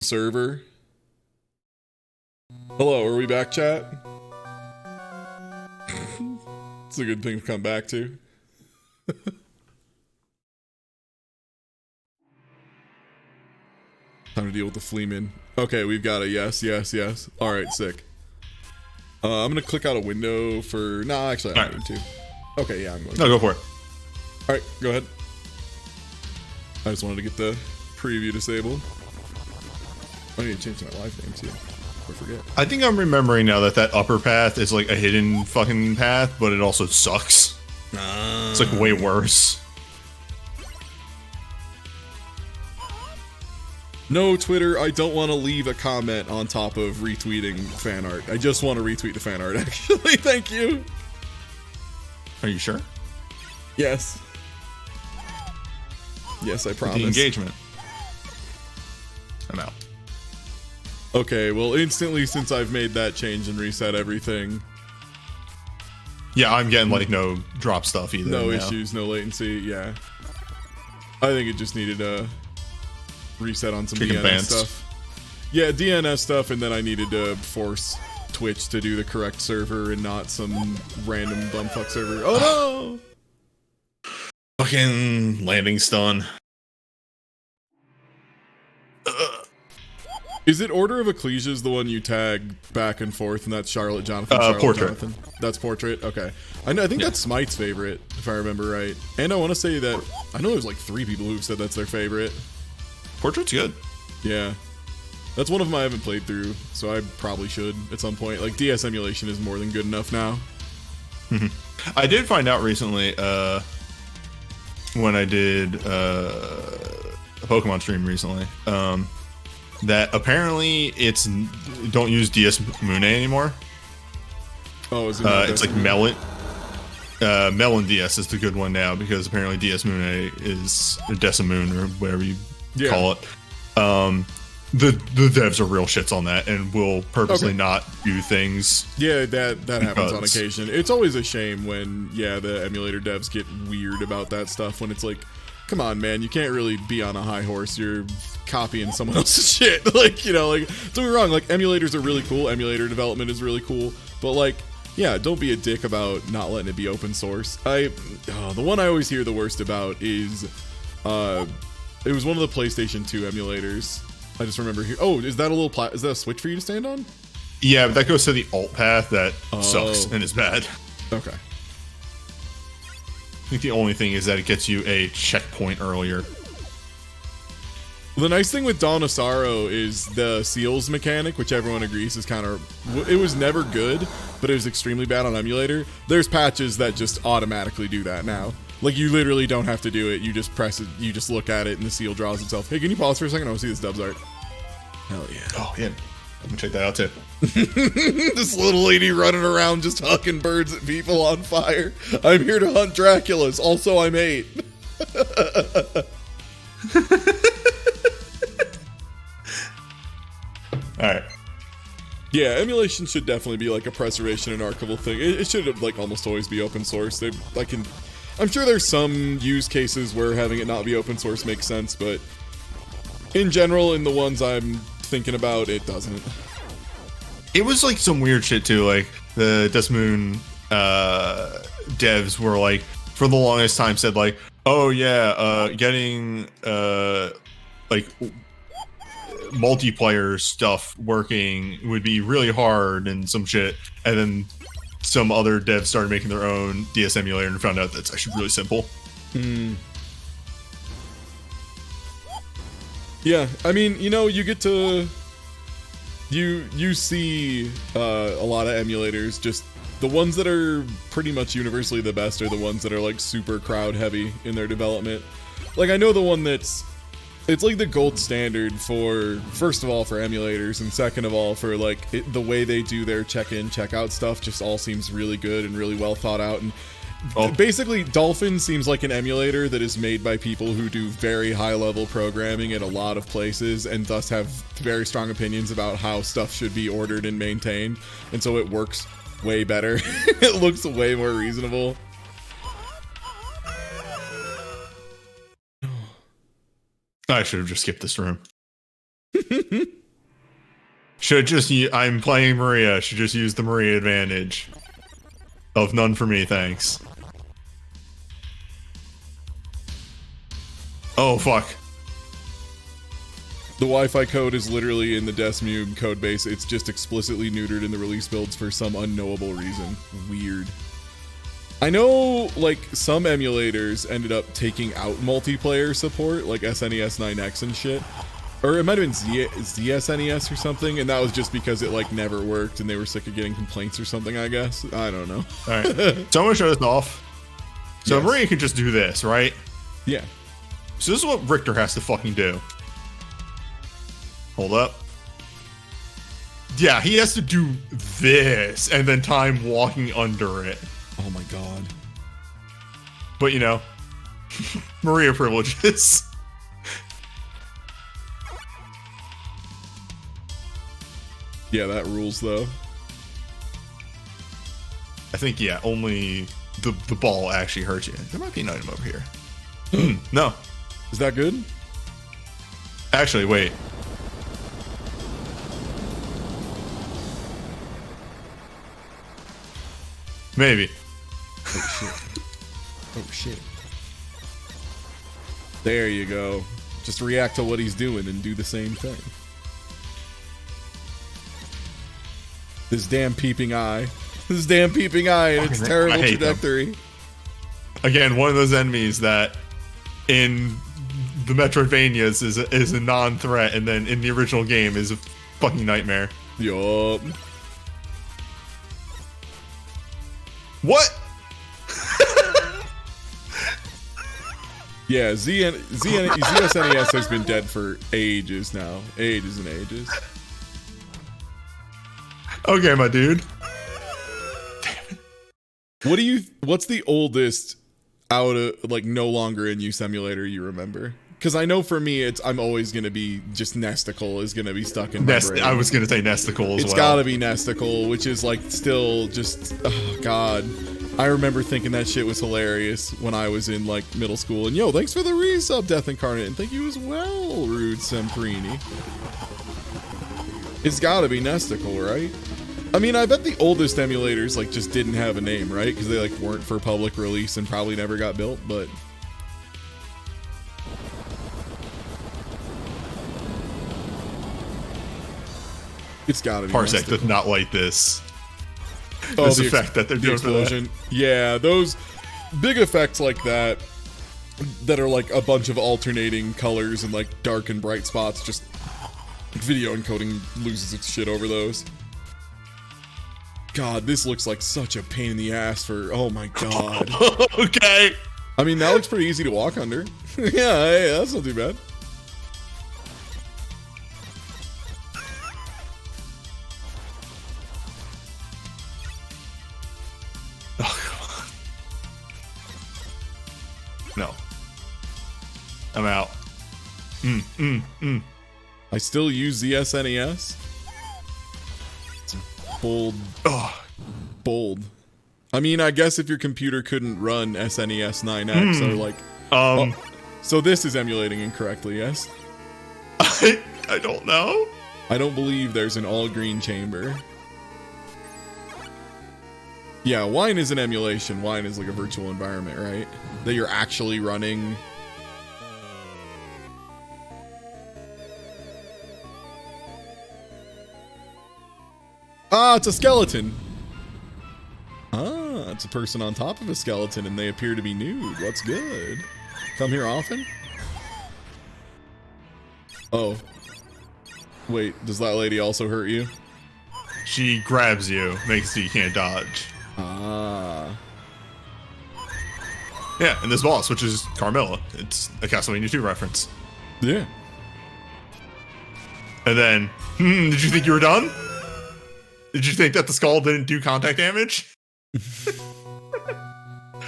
server. Hello, are we back, chat? It's a good thing to come back to. Time to deal with the fleaman. Okay, we've got a yes. Alright, sick. I'm gonna click out a window for... Nah, actually, I don't need to. Okay, yeah, I'm going to. No, go for it. Alright, go ahead. I just wanted to get the preview disabled. I need to change my live name, too. I forget. I think I'm remembering now that that upper path is like a hidden fucking path, but it also sucks. It's like way worse. No, Twitter, I don't want to leave a comment on top of retweeting fan art. I just want to retweet the fan art, actually. Thank you. Are you sure? Yes. Yes, I promise. The engagement. I'm out. Okay, well, instantly, since I've made that change and reset everything. Yeah, I'm getting, like, no drop stuff either. No issues, no latency, yeah. I think it just needed a reset on some DNS stuff. Yeah, DNS stuff, and then I needed to force Twitch to do the correct server and not some random bumfuck server. Oh no! Fucking landing stun. Is it Order of Ecclesias the one you tag back and forth, and that's Charlotte Jonathan? Portrait. Jonathan? That's Portrait. Okay, I know. I think that's Smite's favorite, if I remember right. And I want to say that I know there's like 3 people who've said that's their favorite. Portrait's good. Yeah, that's one of them I haven't played through, so I probably should at some point. Like DS emulation is more than good enough now. I did find out recently when I did a Pokemon stream recently. That apparently it's don't use DS Moon anymore. Oh, is it? It's like Melon. Melon DS is the good one now because apparently DS Moon is Decimoon or whatever you call it. The devs are real shits on that and will purposely not do things. Yeah, that happens on occasion. It's always a shame when the emulator devs get weird about that stuff. When it's like, come on, man, you can't really be on a high horse. You're copying someone else's shit. Like, you know, like, don't get me wrong, like, emulators are really cool. Emulator development is really cool. But, like, yeah, don't be a dick about not letting it be open source. The one I always hear the worst about is, it was one of the PlayStation 2 emulators. I just remember here. Oh, is that a switch for you to stand on? Yeah, but that goes to the alt path that sucks and is bad. Okay. I think the only thing is that it gets you a checkpoint earlier. The nice thing with Dawn of Sorrow is the seals mechanic, which everyone agrees is kind of... It was never good, but it was extremely bad on emulator. There's patches that just automatically do that now. Like, you literally don't have to do it. You just press it, you just look at it, and the seal draws itself. Hey, can you pause for a second? I want to see this Dubs art. Hell yeah. Oh, yeah. Let me check that out, too. This little lady running around just hucking birds at people on fire. I'm here to hunt Draculas. Also, I'm 8. Alright. Yeah, emulation should definitely be like a preservation and archival thing. It should like almost always be open source. I'm sure there's some use cases where having it not be open source makes sense, but in general, in the ones I'm thinking about, it doesn't. It was like some weird shit too. Like the Decimoon devs were like, for the longest time, said like, "Oh yeah, getting like multiplayer stuff working would be really hard and some shit." And then some other devs started making their own DS emulator and found out that's actually really simple. Yeah, I mean, you know, you get to... You see a lot of emulators, just the ones that are pretty much universally the best are the ones that are like super crowd heavy in their development. Like, I know the one it's like the gold standard for, first of all, for emulators, and second of all, for like the way they do their check-in, check-out stuff just all seems really good and really well thought out. And basically, Dolphin seems like an emulator that is made by people who do very high-level programming at a lot of places and thus have very strong opinions about how stuff should be ordered and maintained. And so it works way better. It looks way more reasonable. I should have just skipped this room. Should just I'm playing Maria. Should just use the Maria advantage. Of none for me, thanks. Oh fuck. The Wi-Fi code is literally in the Desmune code base. It's just explicitly neutered in the release builds for some unknowable reason. Weird. I know, like, some emulators ended up taking out multiplayer support, like SNES 9X and shit. Or it might have been ZSNES or something, and that was just because it, like, never worked and they were sick of getting complaints or something, I guess. I don't know. Alright. So I'm gonna show this off. So yes. Maria can just do this, right? Yeah. So this is what Richter has to fucking do. Hold up. Yeah, he has to do this and then time walking under it. Oh my god. But you know, Maria privileges. Yeah, that rules though. I think, yeah, only the ball actually hurts you. There might be an item over here. No. Is that good? Actually, wait. Maybe. Oh shit. Oh shit. There you go. Just react to what he's doing and do the same thing. This damn peeping eye. This damn peeping eye and its terrible trajectory. Again, one of those enemies that in the Metroidvanias is a non-threat, and then in the original game is a fucking nightmare. Yup. What? Yeah, ZSNES has been dead for ages now. Ages and ages. Okay, my dude. What's the oldest out of, like, no longer in use emulator you remember? Because I know for me, I'm always going to be just Nesticle is going to be stuck in my brain. I was going to say Nesticle as well. It's got to be Nesticle, which is like still just, oh god. I remember thinking that shit was hilarious when I was in like middle school. And yo, thanks for the resub, Death Incarnate, and thank you as well, Rude Semprini. It's got to be Nesticle, right? I mean, I bet the oldest emulators like just didn't have a name, right? Because they like weren't for public release and probably never got built, but it's gotta be. Parsec does not like this. Oh, this effect that they're doing explosion. For that. Yeah, those big effects like that are like a bunch of alternating colors and like dark and bright spots. Just video encoding loses its shit over those. God, this looks like such a pain in the ass for. Oh my god. Okay. I mean, that looks pretty easy to walk under. Yeah, hey, that's not too bad. No. I'm out. I still use the SNES. It's bold. Oh. Bold. I mean, I guess if your computer couldn't run SNES 9X or like... Oh, so this is emulating incorrectly, yes? I don't know. I don't believe there's an all-green chamber. Yeah, Wine is an emulation. Wine is like a virtual environment, right? That you're actually running. Ah, it's a skeleton. Ah, it's a person on top of a skeleton and they appear to be nude. What's good? Come here often? Oh. Wait, does that lady also hurt you? She grabs you, makes it so you can't dodge. Ah. Yeah, and this boss, which is Carmilla. It's a Castlevania 2 reference. Yeah. And then, did you think you were done? Did you think that the skull didn't do contact damage?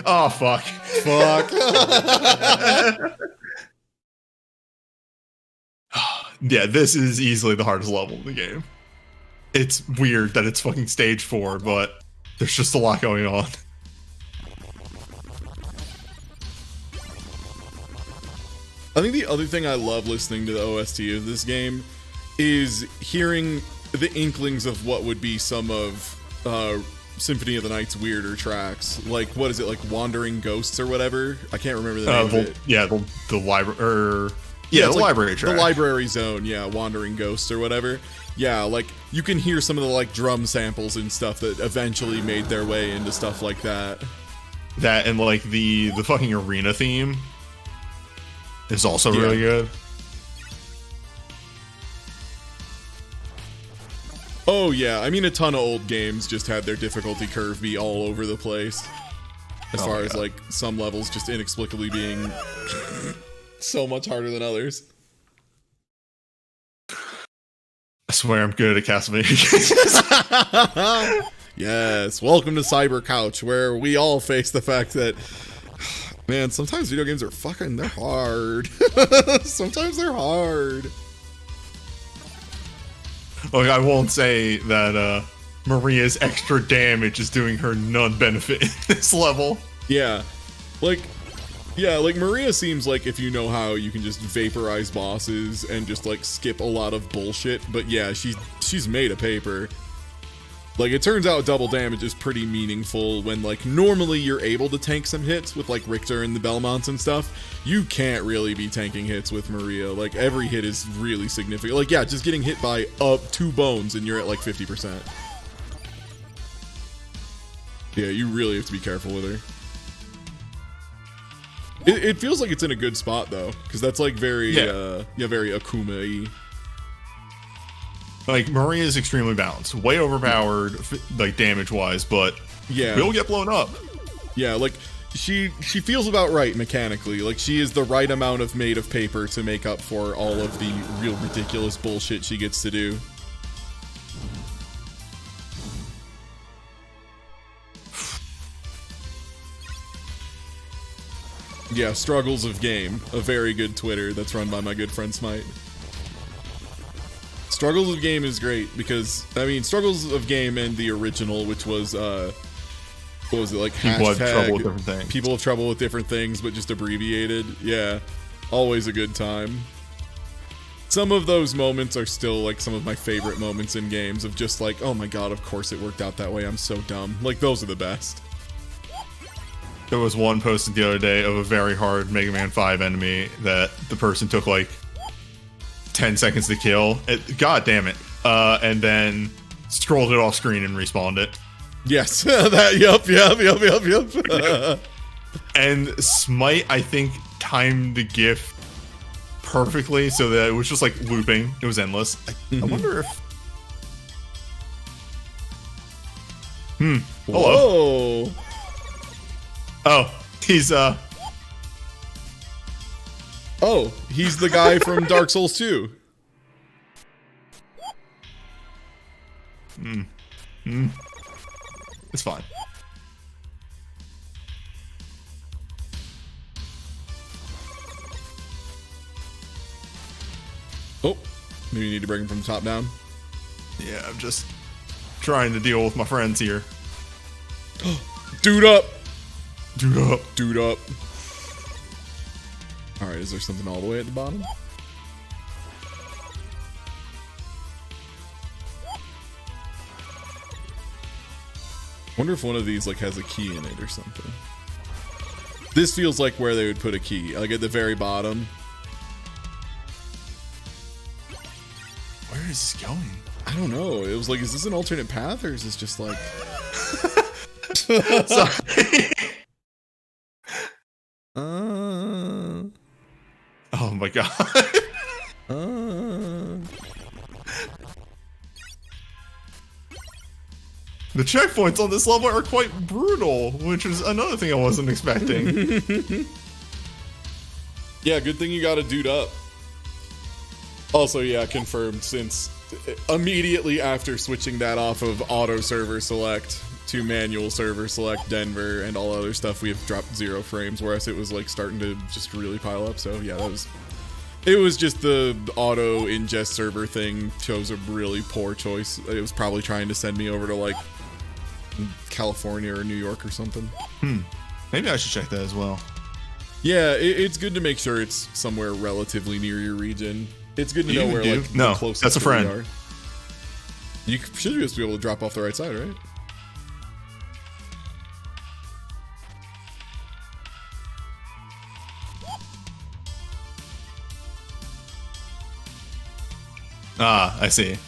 Oh, fuck. Fuck. Yeah, this is easily the hardest level in the game. It's weird that it's fucking stage 4, but there's just a lot going on. I think the other thing I love listening to the OST of this game is hearing the inklings of what would be some of Symphony of the Night's weirder tracks. Like, what is it, like Wandering Ghosts or whatever? I can't remember the name of it. Yeah, the library, the library track. The library zone, yeah, Wandering Ghosts or whatever. Yeah, like, you can hear some of the, like, drum samples and stuff that eventually made their way into stuff like that. That and, like, the fucking arena theme is also really good. Oh, yeah. I mean, a ton of old games just had their difficulty curve be all over the place. As far as, like, some levels just inexplicably being so much harder than others. I swear I'm good at Castlevania. Yes. Welcome to CYBERCOUCH, where we all face the fact that, man, sometimes video games are they're hard. Sometimes they're hard. Look, I won't say that Maria's extra damage is doing her none benefit in this level. Yeah. Like Maria seems like if you know how, you can just vaporize bosses and just like skip a lot of bullshit. But yeah, she's made of paper. Like, it turns out double damage is pretty meaningful when, like, normally you're able to tank some hits with, like, Richter and the Belmonts and stuff. You can't really be tanking hits with Maria. Like, every hit is really significant. Like, yeah, just getting hit by 2 bones and you're at, like, 50%. Yeah, you really have to be careful with her. It feels like it's in a good spot, though, because that's, like, very Akuma-y. Like, Maria is extremely balanced. Way overpowered, like, damage-wise, but will get blown up. Yeah, like, she feels about right mechanically. Like, she is the right amount of made of paper to make up for all of the real ridiculous bullshit she gets to do. Yeah, Struggles of Game, a very good Twitter that's run by my good friend Smite. Struggles of Game is great because, I mean, Struggles of Game and the original, which was, what was it, like, People hashtag, have trouble with different things. People have trouble with different things, but just abbreviated. Yeah, always a good time. Some of those moments are still, like, some of my favorite moments in games of just like, oh my god, of course it worked out that way, I'm so dumb. Like, those are the best. There was one posted the other day of a very hard Mega Man 5 enemy that the person took, like, 10 seconds to kill. God damn it. And then scrolled it off screen and respawned it. Yes. Yup. And Smite, I think, timed the GIF perfectly so that it was just, like, looping. It was endless. I wonder if... Hello? Whoa. Oh, he's, Oh, he's the guy from Dark Souls 2. It's fine. Oh, maybe you need to bring him from the top down. Yeah, I'm just trying to deal with my friends here. Dude up. Dude up. Dude up. Alright, is there something all the way at the bottom? Wonder if one of these, like, has a key in it or something. This feels like where they would put a key, like at the very bottom. Where is this going? I don't know. It was like, is this an alternate path or is this just like... Sorry. Oh my god. The checkpoints on this level are quite brutal, which is another thing I wasn't expecting. Yeah, good thing you got a dude up. Also, yeah, confirmed, since immediately after switching that off of auto server select to manual server select Denver and all other stuff, we have dropped 0 frames, whereas it was like starting to just really pile up. So yeah, it was just the auto ingest server thing chose a really poor choice. It was probably trying to send me over to like California or New York or something. Maybe I should check that as well. Yeah, it's good to make sure it's somewhere relatively near your region. It's good to know where like no, the closest that's a friend. are. You should just be able to drop off the right side, right? Ah, I see.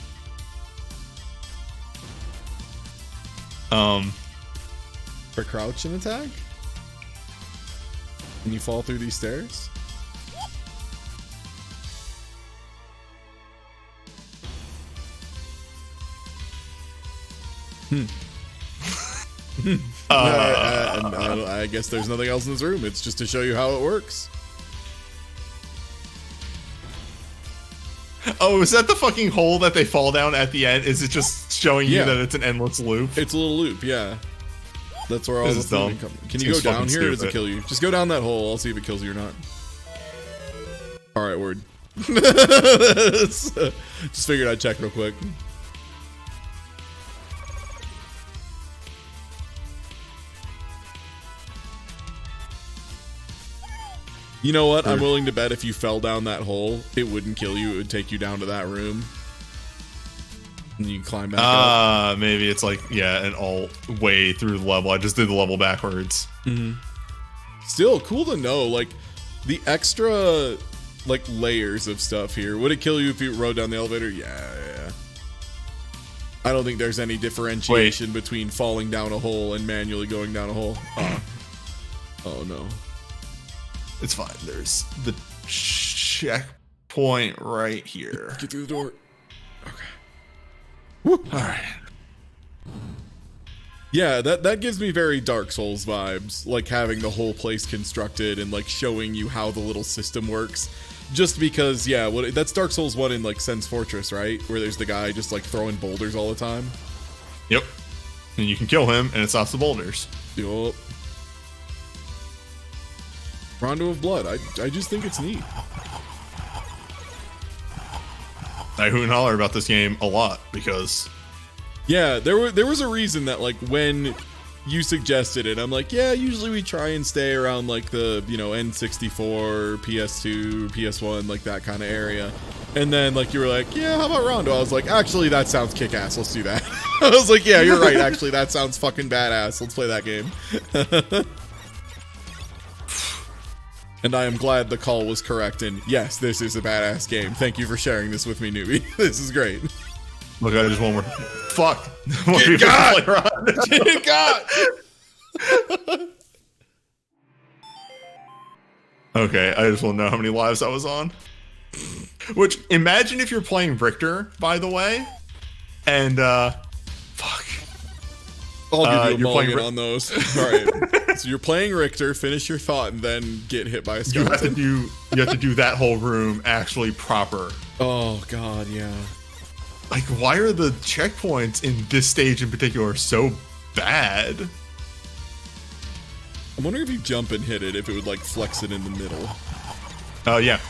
For crouch and attack? And you fall through these stairs? I guess there's nothing else in this room. It's just to show you how it works. Oh, is that the fucking hole that they fall down at the end? Is it just showing you that it's an endless loop? It's a little loop, yeah. That's where all the theming comes. Can you go down here or does it kill you? Just go down that hole. I'll see if it kills you or not. Alright, word. Just figured I'd check real quick. You know what? I'm willing to bet if you fell down that hole, it wouldn't kill you. It would take you down to that room. And you climb back up. Maybe it's like, yeah, an all way through the level. I just did the level backwards. Mm-hmm. Still, cool to know, like, the extra, like, layers of stuff here. Would it kill you if you rode down the elevator? Yeah. I don't think there's any differentiation between falling down a hole and manually going down a hole. Oh, no. It's fine. There's the checkpoint right here. Get through the door. Okay. Woo. All right. Yeah, that gives me very Dark Souls vibes, like having the whole place constructed and like showing you how the little system works. Just because, yeah, that's Dark Souls 1 in like Sen's Fortress, right? Where there's the guy just like throwing boulders all the time. Yep. And you can kill him and it stops the boulders. Yup. Rondo of Blood. I just think it's neat. I hoot and holler about this game a lot because... Yeah, there was a reason that like when you suggested it, I'm like, yeah, usually we try and stay around like the, you know, N64, PS2, PS1, like that kind of area. And then like you were like, yeah, how about Rondo? I was like, actually, that sounds kick-ass. Let's do that. I was like, yeah, you're right. Actually, that sounds fucking badass. Let's play that game. And I am glad the call was correct, and yes, this is a badass game. Thank you for sharing this with me, newbie. This is great. Look, I just one more. Fuck. Get got! Get got! Okay, I just want to know how many lives I was on. Which, imagine if you're playing Richter, by the way, and, fuck. I'll give you a mulligan on those. All right. So you're playing Richter, finish your thought, and then get hit by a skeleton. You have to do that whole room actually proper. Oh, God, yeah. Like, why are the checkpoints in this stage in particular so bad? I'm wondering if you jump and hit it, if it would, like, flex it in the middle. Oh, yeah.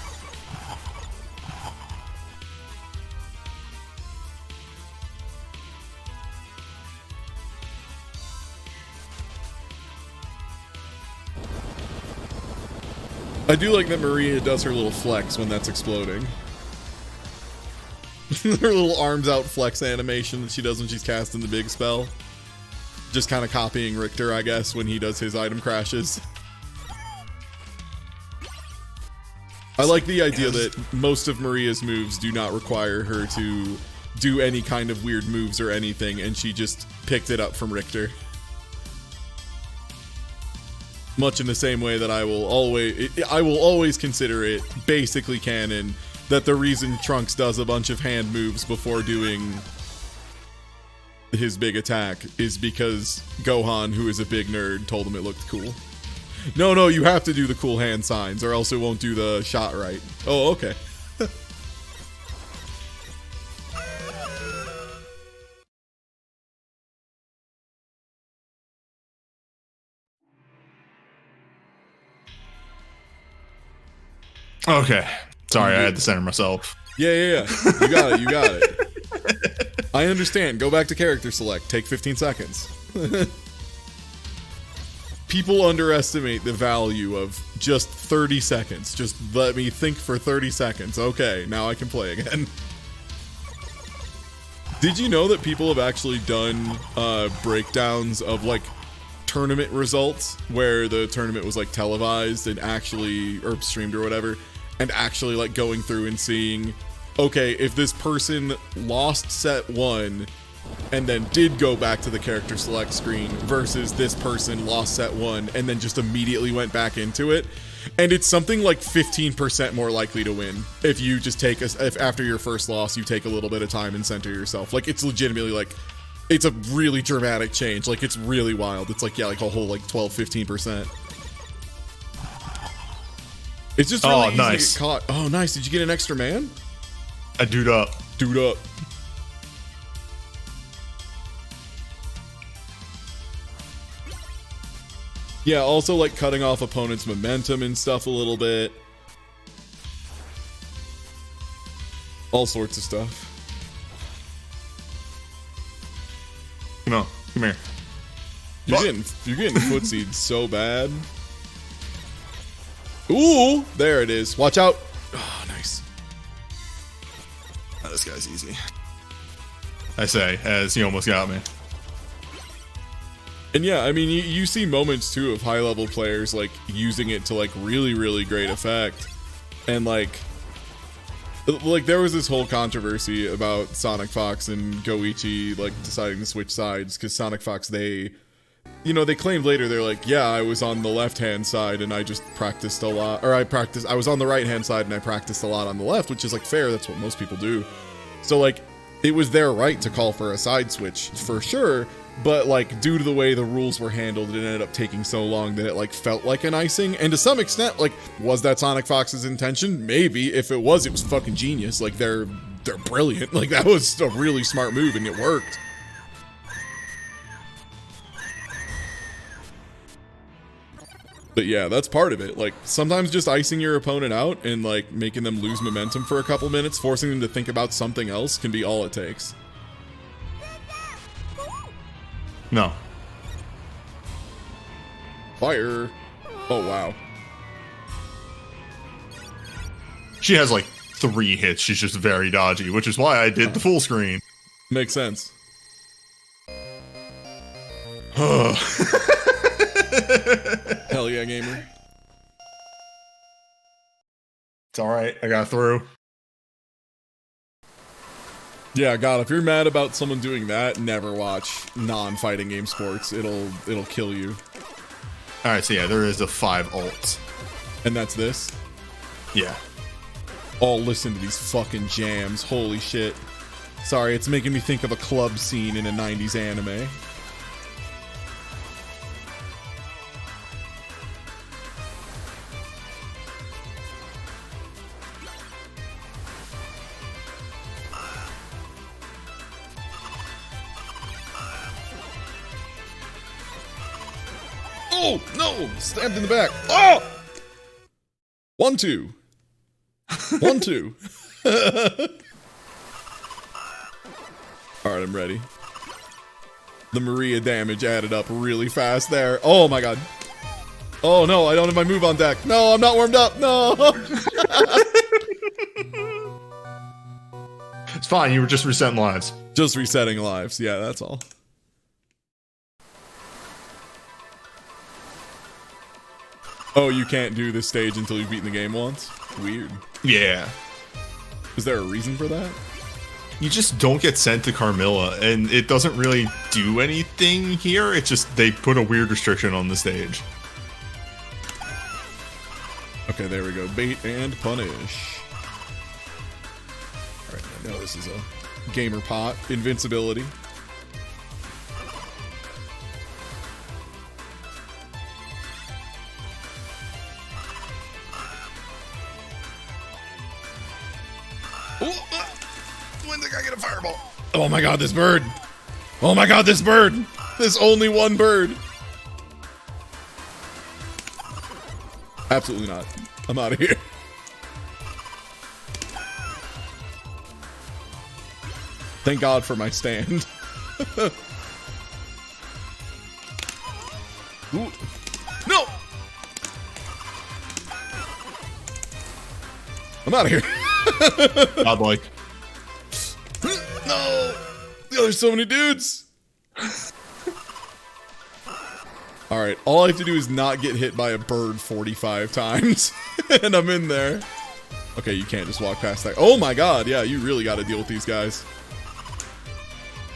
I do like that Maria does her little flex when that's exploding. Her little arms out flex animation that she does when she's casting the big spell. Just kind of copying Richter, I guess, when he does his item crashes. I like the idea that most of Maria's moves do not require her to do any kind of weird moves or anything, and she just picked it up from Richter. Much in the same way that I will always consider it basically canon that the reason Trunks does a bunch of hand moves before doing his big attack is because Gohan, who is a big nerd, told him it looked cool. No, you have to do the cool hand signs or else it won't do the shot right. Oh, okay. Okay. Sorry, I had to center myself. Yeah. You got it. I understand. Go back to character select. Take 15 seconds. people underestimate the value of just 30 seconds. Just let me think for 30 seconds. Okay, now I can play again. Did you know that people have actually done breakdowns of like tournament results where the tournament was like televised and actually, or streamed or whatever, and actually like going through and seeing, okay, if this person lost set 1 and then did go back to the character select screen versus this person lost set 1 and then just immediately went back into it, and it's something like 15% more likely to win if you just take if after your first loss you take a little bit of time and center yourself. Like, it's legitimately like, it's a really dramatic change. Like, it's really wild. It's like, yeah, like a whole like 12-15%. It's just really easy to get caught. Oh, nice. Did you get an extra man? I dude up. Dude up. Yeah, also like cutting off opponents' momentum and stuff a little bit. All sorts of stuff. Come on, come here. You're getting footsied so bad. Ooh, there it is. Watch out. Oh, nice. Oh, this guy's easy. I say, as he almost got me. And yeah, I mean, you see moments too of high-level players like using it to like really, really great effect. And like there was this whole controversy about Sonic Fox and Goichi like deciding to switch sides because Sonic Fox, they claimed later, they're like, yeah, I was on the left-hand side and I just practiced a lot, or I was on the right-hand side and I practiced a lot on the left, which is like fair. That's what most people do. So like, it was their right to call for a side switch for sure. But like, due to the way the rules were handled, it ended up taking so long that it like felt like an icing. And to some extent, like, was that Sonic Fox's intention? Maybe. If it was fucking genius. Like, they're brilliant. Like, that was a really smart move and it worked. But yeah, that's part of it. Like, sometimes just icing your opponent out and like making them lose momentum for a couple minutes, forcing them to think about something else, can be all it takes. No. Fire. Oh, wow. She has like 3 hits. She's just very dodgy, which is why I did the full screen. Makes sense. Hell yeah, gamer. It's alright. I got through. Yeah, God, if you're mad about someone doing that, never watch non-fighting game sports. It'll kill you. Alright, so yeah, there is a 5 ults. And that's this? Yeah. Oh, listen to these fucking jams. Holy shit. Sorry, it's making me think of a club scene in a 90s anime. Oh, no! Stabbed in the back. Oh! 1-2. 1-2. Alright, I'm ready. The Maria damage added up really fast there. Oh my god. Oh no, I don't have my move on deck. No, I'm not warmed up. No! It's fine, you were just resetting lives. Just resetting lives. Yeah, that's all. Oh, you can't do this stage until you've beaten the game once? Weird. Yeah. Is there a reason for that? You just don't get sent to Carmilla, and it doesn't really do anything here. It's just they put a weird restriction on the stage. Okay, there we go. Bait and punish. Alright, I know this is a gamer pot. Invincibility. When did I get a fireball? Oh my god, this bird! Oh my god, this bird! There's only one bird! Absolutely not. I'm out of here. Thank God for my stand. Ooh. I'm out of here. Godlike. No! There's so many dudes! Alright, all I have to do is not get hit by a bird 45 times. And I'm in there. Okay, you can't just walk past that. Oh my god, yeah, you really gotta deal with these guys.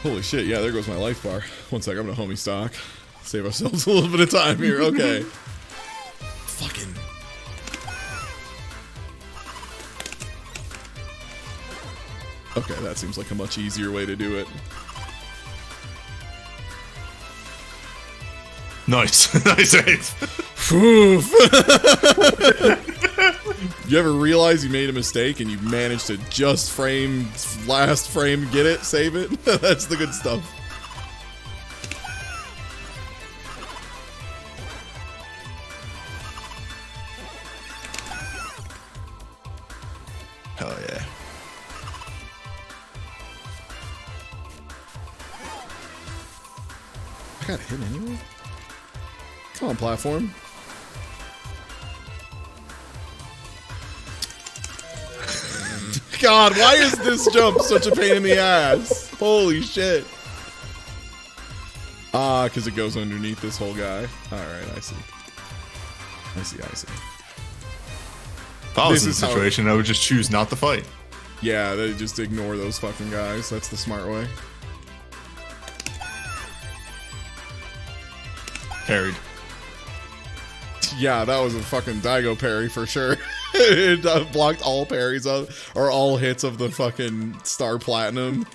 Holy shit, yeah, there goes my life bar. One sec, I'm gonna homie stock. Save ourselves a little bit of time here, okay. Fucking... Okay, that seems like a much easier way to do it. Nice. Nice save. You ever realize you made a mistake and you managed to just frame, last frame, get it, save it? That's the good stuff. Hell yeah. I got hit anyway? Come on, platform. God, why is this jump such a pain in the ass? Holy shit. Ah, because it goes underneath this whole guy. Alright, I see. I see. If I was in this situation, I would just choose not to fight. Yeah, they just ignore those fucking guys. That's the smart way. Parried. Yeah, that was a fucking Daigo parry for sure. It blocked all parries of, or all hits of the fucking Star Platinum.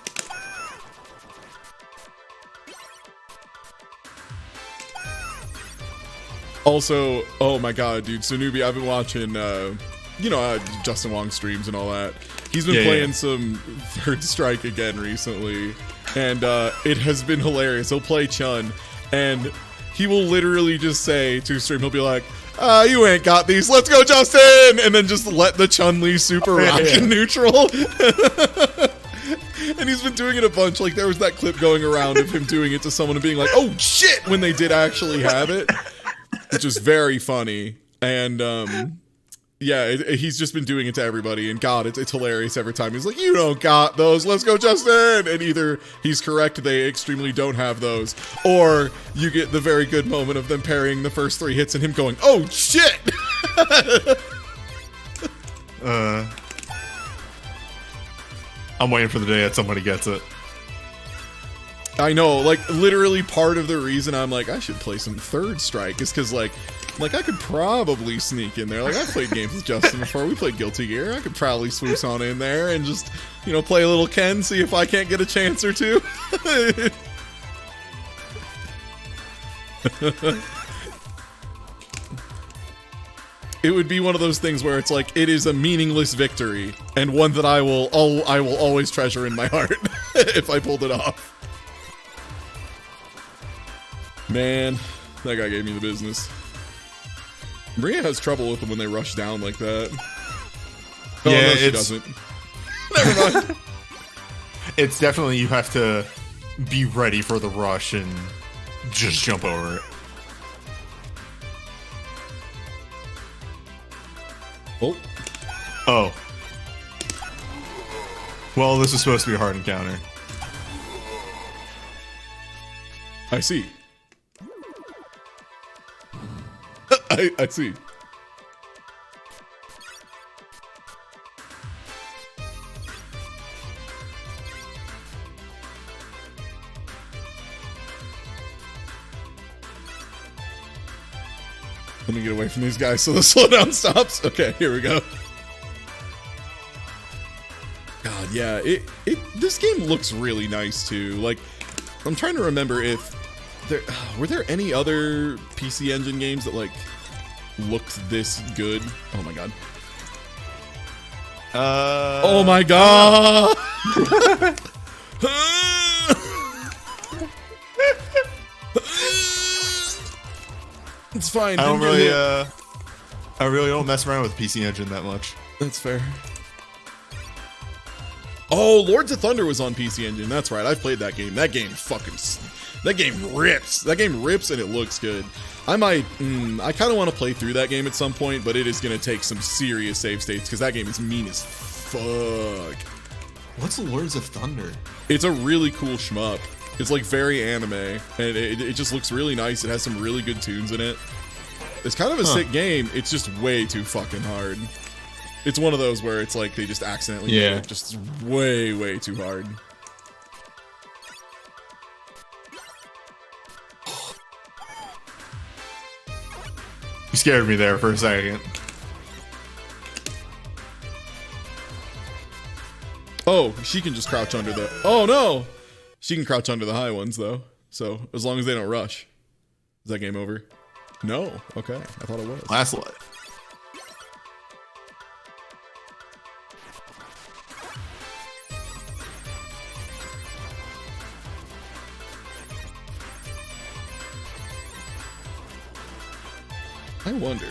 Also, oh my god, dude. So Newbie, I've been watching, you know, Justin Wong streams and all that. He's been playing some Third Strike again recently, and it has been hilarious. He'll play Chun, and he will literally just say to stream, he'll be like, you ain't got these, let's go Justin! And then just let the Chun-Li super rock in neutral. And he's been doing it a bunch. Like, there was that clip going around of him doing it to someone and being like, oh shit, when they did actually have it. Which is very funny. And, yeah, he's just been doing it to everybody, and God, it's hilarious every time. He's like, you don't got those, let's go Justin! And either he's correct, they extremely don't have those, or you get the very good moment of them parrying the first 3 hits and him going, oh shit! I'm waiting for the day that somebody gets it. I know, like, literally part of the reason I'm like, I should play some Third Strike is because, like I could probably sneak in there. Like, I've played games with Justin before. We played Guilty Gear. I could probably swoosh on in there and just, you know, play a little Ken, see if I can't get a chance or two. It would be one of those things where it's like, it is a meaningless victory, and one that I will always treasure in my heart if I pulled it off. Man, that guy gave me the business. Maria has trouble with them when they rush down like that. Oh, yeah, no, she doesn't. Never mind. It's definitely, you have to be ready for the rush and just jump over it. Oh. Oh. Well, this is supposed to be a hard encounter. I see. I see. Let me get away from these guys so the slowdown stops. Okay, here we go. God, yeah, this game looks really nice too. Like, I'm trying to remember if were there any other PC Engine games that like looked this good? Oh my god. Oh my god. It's fine. I really don't mess around with PC Engine that much. That's fair. Oh, Lords of Thunder was on PC Engine. That's right. I've played that game. That game rips. That game rips and it looks good. I kind of want to play through that game at some point, but it is going to take some serious save states because that game is mean as fuck. What's Lords of Thunder? It's a really cool shmup. It's like very anime, and it just looks really nice. It has some really good tunes in it. It's kind of a sick game. It's just way too fucking hard. It's one of those where it's like they just accidentally made it just way, way too hard. You scared me there for a second. Oh, she can just crouch under the... Oh, no! She can crouch under the high ones, though. So, as long as they don't rush. Is that game over? No. Okay. I thought it was. Last life. I wonder.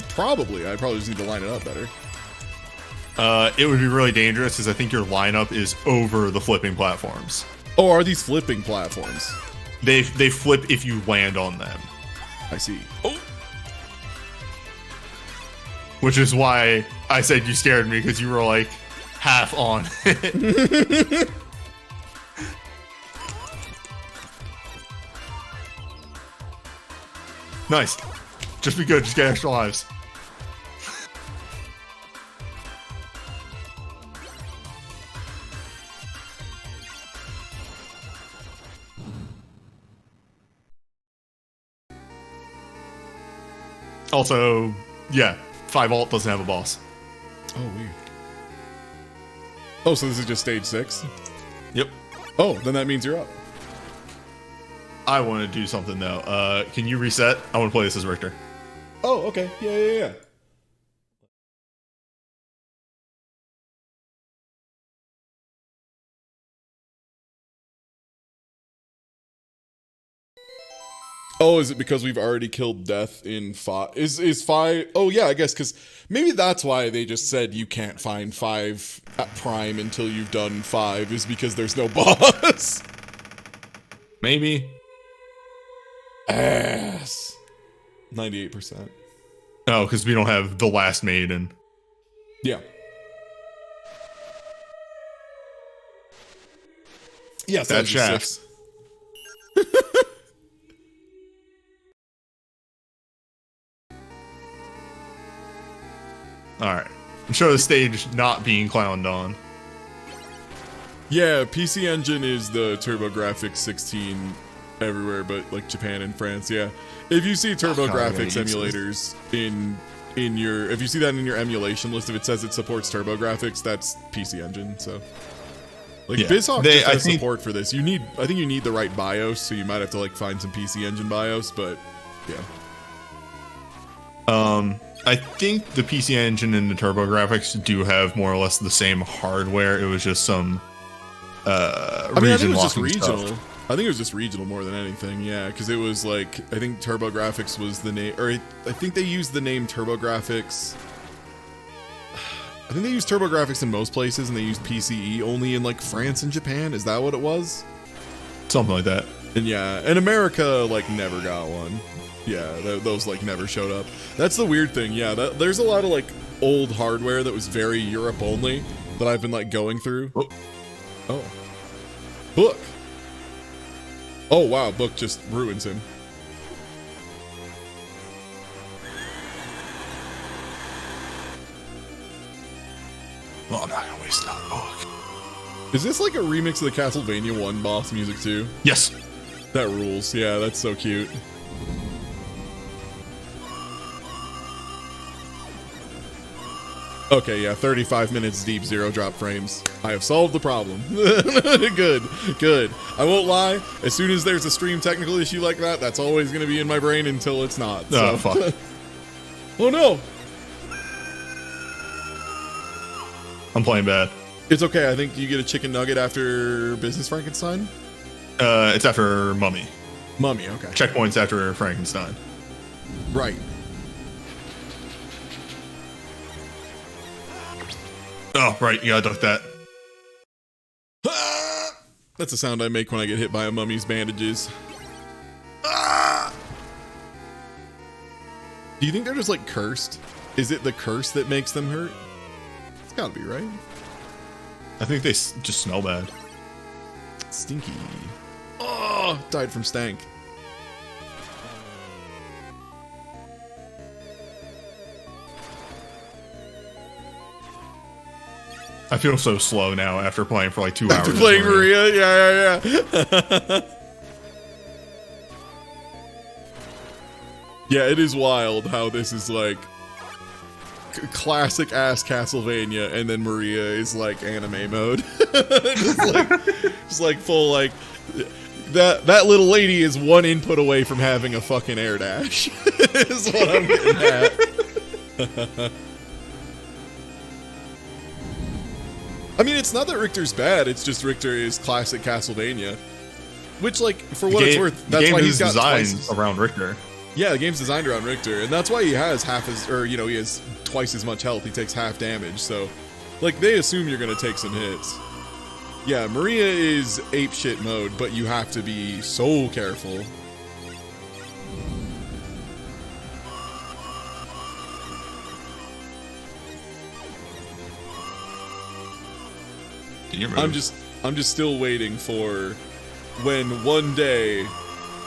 Probably. I probably just need to line it up better. It would be really dangerous because I think your lineup is over the flipping platforms. Oh, are these flipping platforms? They flip if you land on them. I see. Oh. Which is why I said you scared me because you were like half on it. Nice. Just be good. Just get extra lives. Also, yeah, 5 alt doesn't have a boss. Oh, weird. Oh, so this is just stage 6? Yep. Oh, then that means you're up. I want to do something though. Can you reset? I want to play this as Richter. Oh, okay. Yeah. Oh, is it because we've already killed Death in 5? Is 5? Oh, yeah, I guess, because maybe that's why they just said you can't find 5 at Prime until you've done 5, is because there's no boss. Maybe. Ass. 98%. Oh, because we don't have the last maiden. Yeah. Yes, that shafts. Alright. I'm sure the stage not being clowned on. Yeah, PC Engine is the TurboGrafx 16 everywhere but like Japan and France, yeah. If you see TurboGrafx emulators in your... If you see that in your emulation list, if it says it supports TurboGrafx, that's PC Engine, so... Like, yeah. BizHawk just has support for this. I think you need the right BIOS, so you might have to like find some PC Engine BIOS, but yeah. I think the PC Engine and the TurboGrafx do have more or less the same hardware. It was just some I think it was just regional. Stuff. I think it was just regional more than anything, yeah, because it was like, I think TurboGrafx was the name, or I think they used the name TurboGrafx. I think they used TurboGrafx in most places, and they used PCE only in like France and Japan. Is that what it was? Something like that. And yeah, and America like never got one. Yeah, those like never showed up. That's the weird thing. Yeah, there's a lot of like old hardware that was very Europe only that I've been like going through. Oh. Book. Oh wow, Book just ruins him. Well, I'm not gonna waste that Book. Is this like a remix of the Castlevania 1 boss music too? Yes. That rules. Yeah, that's so cute. Okay, yeah, 35 minutes deep, 0 drop frames. I have solved the problem. Good. I won't lie, as soon as there's a stream technical issue like that, that's always going to be in my brain until it's not. So. Oh, fuck. Oh, no. I'm playing bad. It's okay, I think you get a chicken nugget after Business Frankenstein? It's after Mummy. Mummy, okay. Checkpoints after Frankenstein. Right. Oh, right. You gotta duck that. That's the sound I make when I get hit by a mummy's bandages. Ah! Do you think they're just like cursed? Is it the curse that makes them hurt? It's gotta be, right? I think they just smell bad. Stinky. Oh, died from stank. I feel so slow now after playing for like 2 hours. After playing Maria, yeah. Yeah, it is wild how this is like classic ass Castlevania, and then Maria is like anime mode. just like full like that little lady is one input away from having a fucking air dash. Is what I'm getting at. I mean, it's not that Richter's bad, it's just Richter is classic Castlevania. Which, like, for what it's worth, that's why he's got designed around Richter. Yeah, the game's designed around Richter, and that's why he has he has twice as much health, he takes half damage, so, like, they assume you're gonna take some hits. Yeah, Maria is apeshit mode, but you have to be so careful. I'm just still waiting for when one day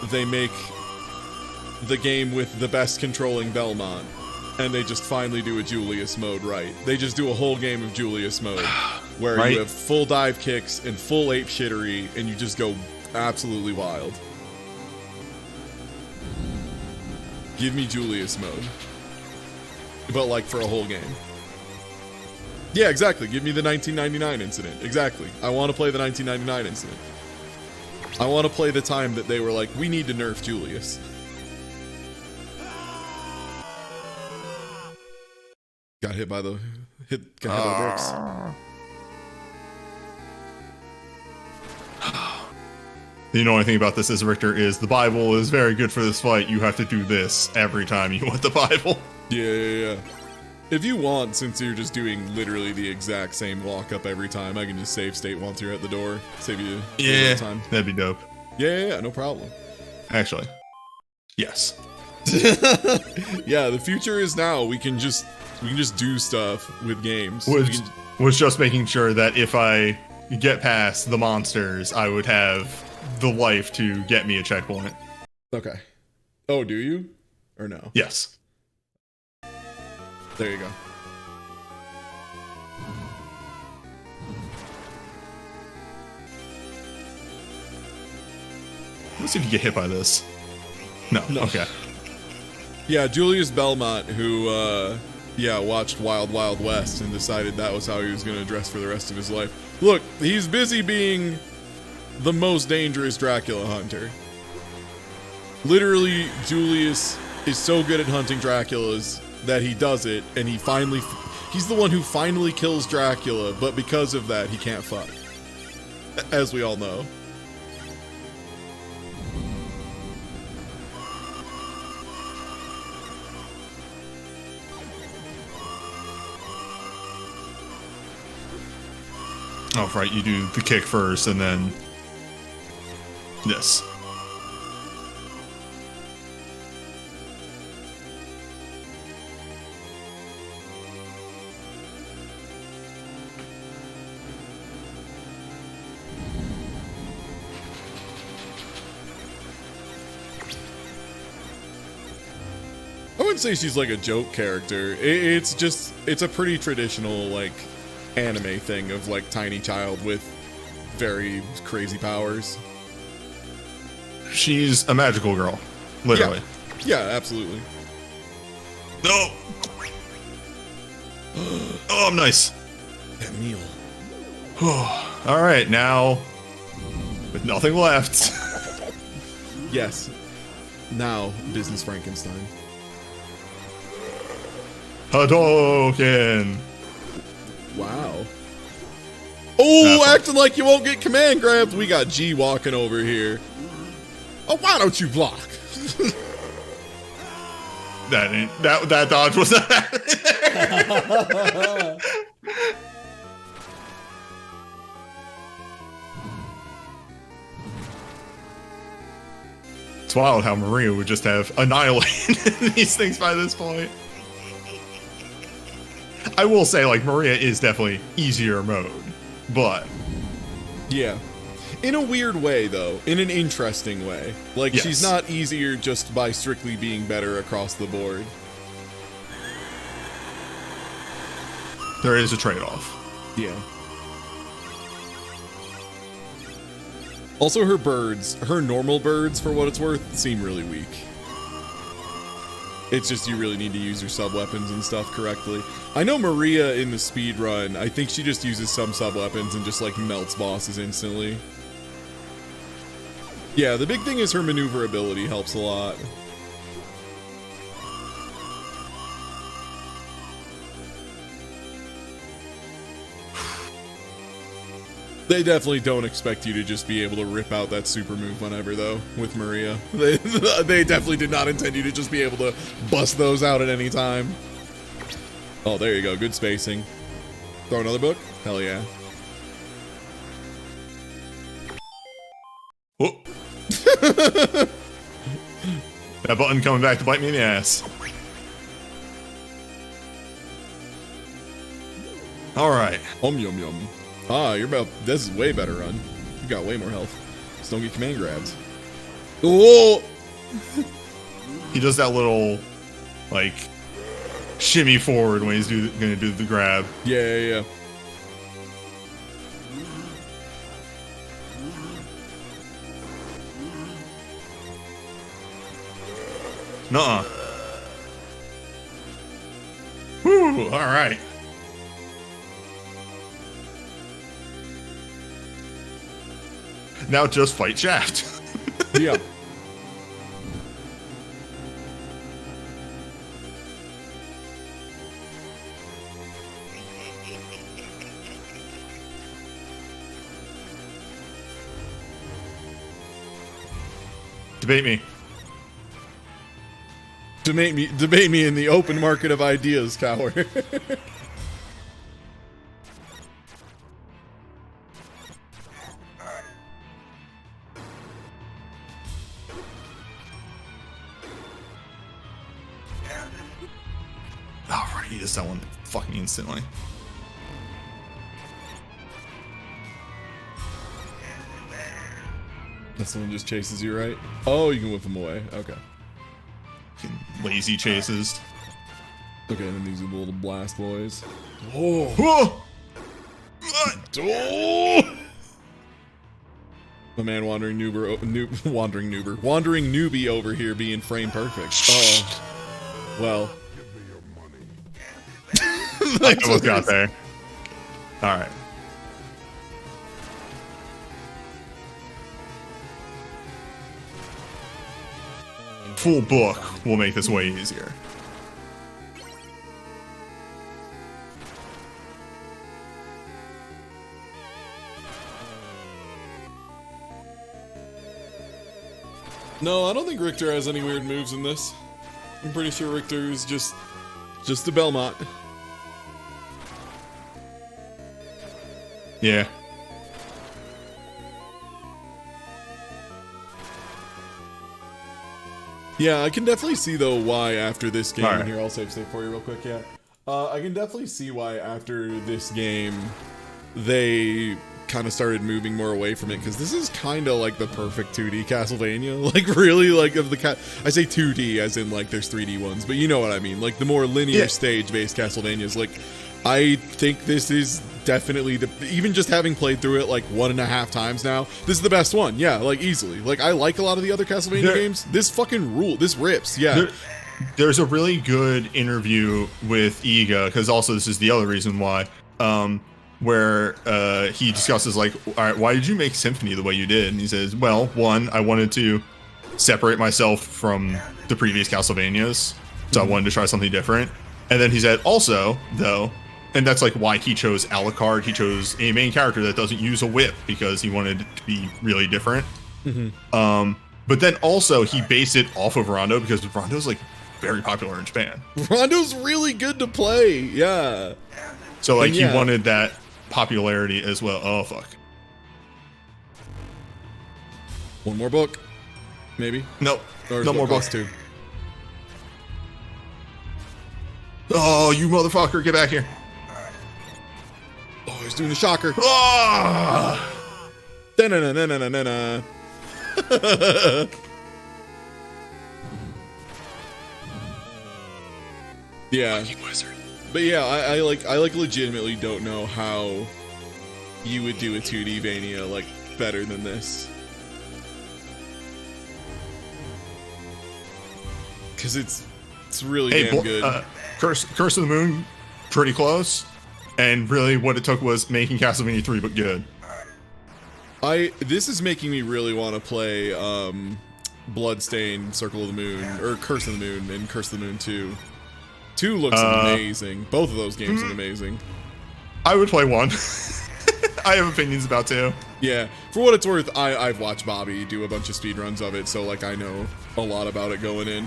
they make the game with the best controlling Belmont and they just finally do a Julius mode right. They just do a whole game of Julius mode where you have full dive kicks and full ape shittery and you just go absolutely wild. Give me Julius mode. But like for a whole game. Yeah, exactly. Give me the 1999 incident. Exactly. I want to play the 1999 incident. I want to play the time that they were like, we need to nerf Julius. Got hit by the bricks. The only thing about this is, Richter, is the Bible is very good for this fight. You have to do this every time you want the Bible. Yeah. If you want, since you're just doing literally the exact same walk-up every time, I can just save state once you're at the door. Save you time. That'd be dope. Yeah, no problem. Actually, yes. Yeah, the future is now. We can just do stuff with games. Was just making sure that if I get past the monsters, I would have the life to get me a checkpoint. Okay. Oh, do you? Or no? Yes. There you go. Let's see if you get hit by this. No. Okay. Yeah, Julius Belmont, who, watched Wild Wild West and decided that was how he was going to dress for the rest of his life. Look, he's busy being the most dangerous Dracula hunter. Literally, Julius is so good at hunting Draculas that he does it, and he's the one who finally kills Dracula, but because of that, he can't fuck. As we all know. Oh, right, you do the kick first, and then this. I wouldn't say she's like a joke character. It's a pretty traditional, like, anime thing of, like, tiny child with very crazy powers. She's a magical girl, literally. Yeah, absolutely. No! Oh, I'm nice. That meal. Alright, now, with nothing left. Yes. Now, Business Frankenstein. Hadouken! Wow. Oh, acting like you won't get command grabs. We got G walking over here. Oh, why don't you block? That dodge was not. It's wild how Maria would just have annihilated these things by this point. I will say, like, Maria is definitely easier mode, but... Yeah. In a weird way, though. In an interesting way. Like, yes. She's not easier just by strictly being better across the board. There is a trade-off. Yeah. Also, her birds, her normal birds, for what it's worth, seem really weak. It's just you really need to use your sub-weapons and stuff correctly. I know Maria in the speed run, I think she just uses some sub-weapons and just, like, melts bosses instantly. Yeah, the big thing is her maneuverability helps a lot. They definitely don't expect you to just be able to rip out that super move whenever, though, with Maria. They definitely did not intend you to just be able to bust those out at any time. Oh, there you go. Good spacing. Throw another book? Hell yeah. Whoa. That button coming back to bite me in the ass. All right. Yum yum. Ah, you're about. This is way better run. You got way more health. Just don't get command grabs. Oh! He does that little, like, shimmy forward when he's gonna do the grab. Yeah. Nuh-uh. Whew, all right. Now just fight Shaft. Yeah. Debate me. Debate me in the open market of ideas, coward. Alright, he does that one fucking instantly. This one just chases you, right? Oh, you can whip him away. Okay. Lazy chases. Okay, and then these are the little blast boys. Oh! Whoa! Oh! My man, Wandering Newbie over here being frame perfect. Oh, well. I almost got there. All right. Full book will make this way easier. No, I don't think Richter has any weird moves in this. I'm pretty sure Richter is just a Belmont. Yeah. Yeah, I can definitely see, though, why after this game... Right. Here, I'll save state for you real quick, yeah. I can definitely see why after this game, they kind of started moving more away from it, because this is kind of like the perfect 2D Castlevania. Like, really, like, of the... I say 2D as in, like, there's 3D ones, but you know what I mean. Like, the more linear stage-based Castlevanias. Like, I think this is definitely the... Even just having played through it, like, 1.5 times now, this is the best one. Yeah, like, easily. Like, I like a lot of the other Castlevania games. This fucking rule. This rips, yeah. There's a really good interview with Iga, because also this is the other reason why, where he discusses, like, all right, why did you make Symphony the way you did? And he says, well, one, I wanted to separate myself from the previous Castlevanias, so I wanted to try something different. And then he said, also, though, and that's like why he chose Alucard, he chose a main character that doesn't use a whip, because he wanted it to be really different. But then also he based it off of Rondo, because Rondo's like very popular in Japan. Rondo's really good to play, yeah. So like he wanted that popularity as well. Oh fuck. One more book. Maybe? Nope. Or No more plus books. 2. Oh, you motherfucker, get back here. Oh, he's doing the shocker. Oh! Da-na-na-na-na-na-na. Yeah. But yeah, I like legitimately don't know how you would do a 2D Vania like better than this. Cause it's really damn good. Curse of the Moon, pretty close. And really what it took was making Castlevania 3 but good. This is making me really want to play Bloodstained, Circle of the Moon, or Curse of the Moon, and Curse of the Moon 2. 2 looks amazing. Both of those games look amazing. I would play 1. I have opinions about 2. Yeah, for what it's worth, I've watched Bobby do a bunch of speedruns of it, so like I know a lot about it going in.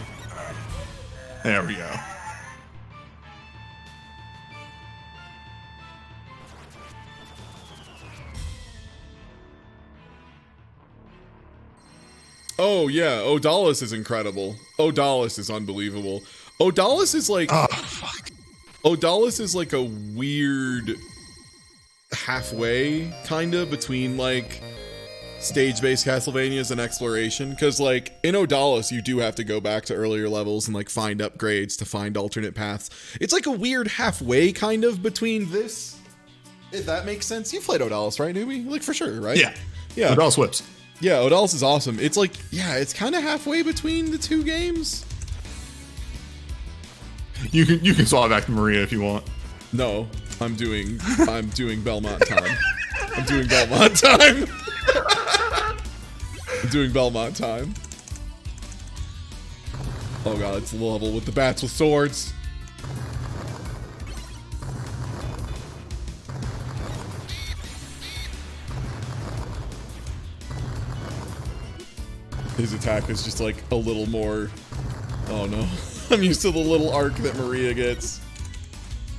There we go. Oh yeah, Odalis is incredible. Odalis is unbelievable. Odalis is like Odalis is like a weird halfway kind of between like stage-based Castlevanias and exploration, because like in Odalis you do have to go back to earlier levels and like find upgrades to find alternate paths. It's like a weird halfway kind of between this, if that makes sense. You've played Odalis, right, Newbie? Like for sure, right? Yeah. Odalis whips. Yeah, Odalis is awesome. It's like, yeah, it's kind of halfway between the two games. You can swap back to Maria if you want. No, I'm doing Belmont time. I'm doing Belmont time. I'm doing Belmont time. Oh god, it's the level with the bats with swords. His attack is just like a little more. Oh no. I'm used to the little arc that Maria gets.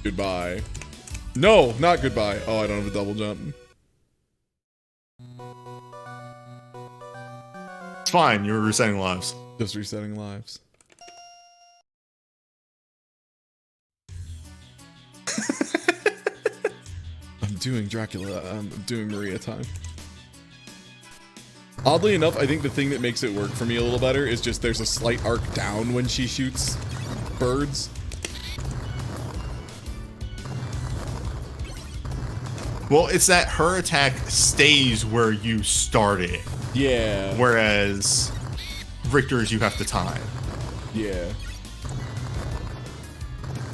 Goodbye. No, not goodbye. Oh, I don't have a double jump. It's fine, you're resetting lives. Just resetting lives. I'm doing Dracula. I'm doing Maria time. Oddly enough, I think the thing that makes it work for me a little better is just there's a slight arc down when she shoots birds. Well, it's that her attack stays where you started. Yeah. Whereas Richter's you have to time. Yeah.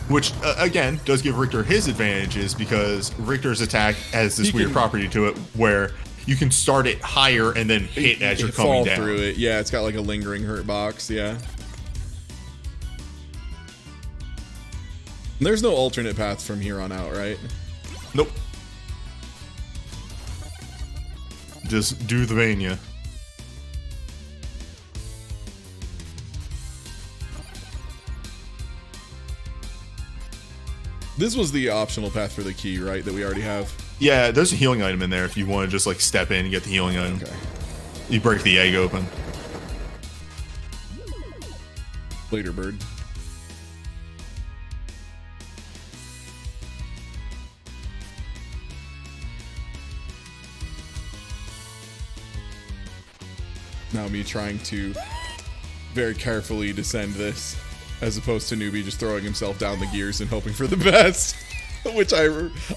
Which, again, does give Richter his advantages because Richter's attack has this weird property to it where you can start it higher and then hit as you're coming down. Through it. Yeah, it's got like a lingering hurt box. Yeah. There's no alternate paths from here on out, right? Nope. Just do the Vania. This was the optional path for the key, right? That we already have. Yeah, there's a healing item in there if you want to just like step in and get the healing item. Okay. You break the egg open. Later, bird. Now me trying to very carefully descend this, as opposed to Newbie just throwing himself down the gears and hoping for the best, which I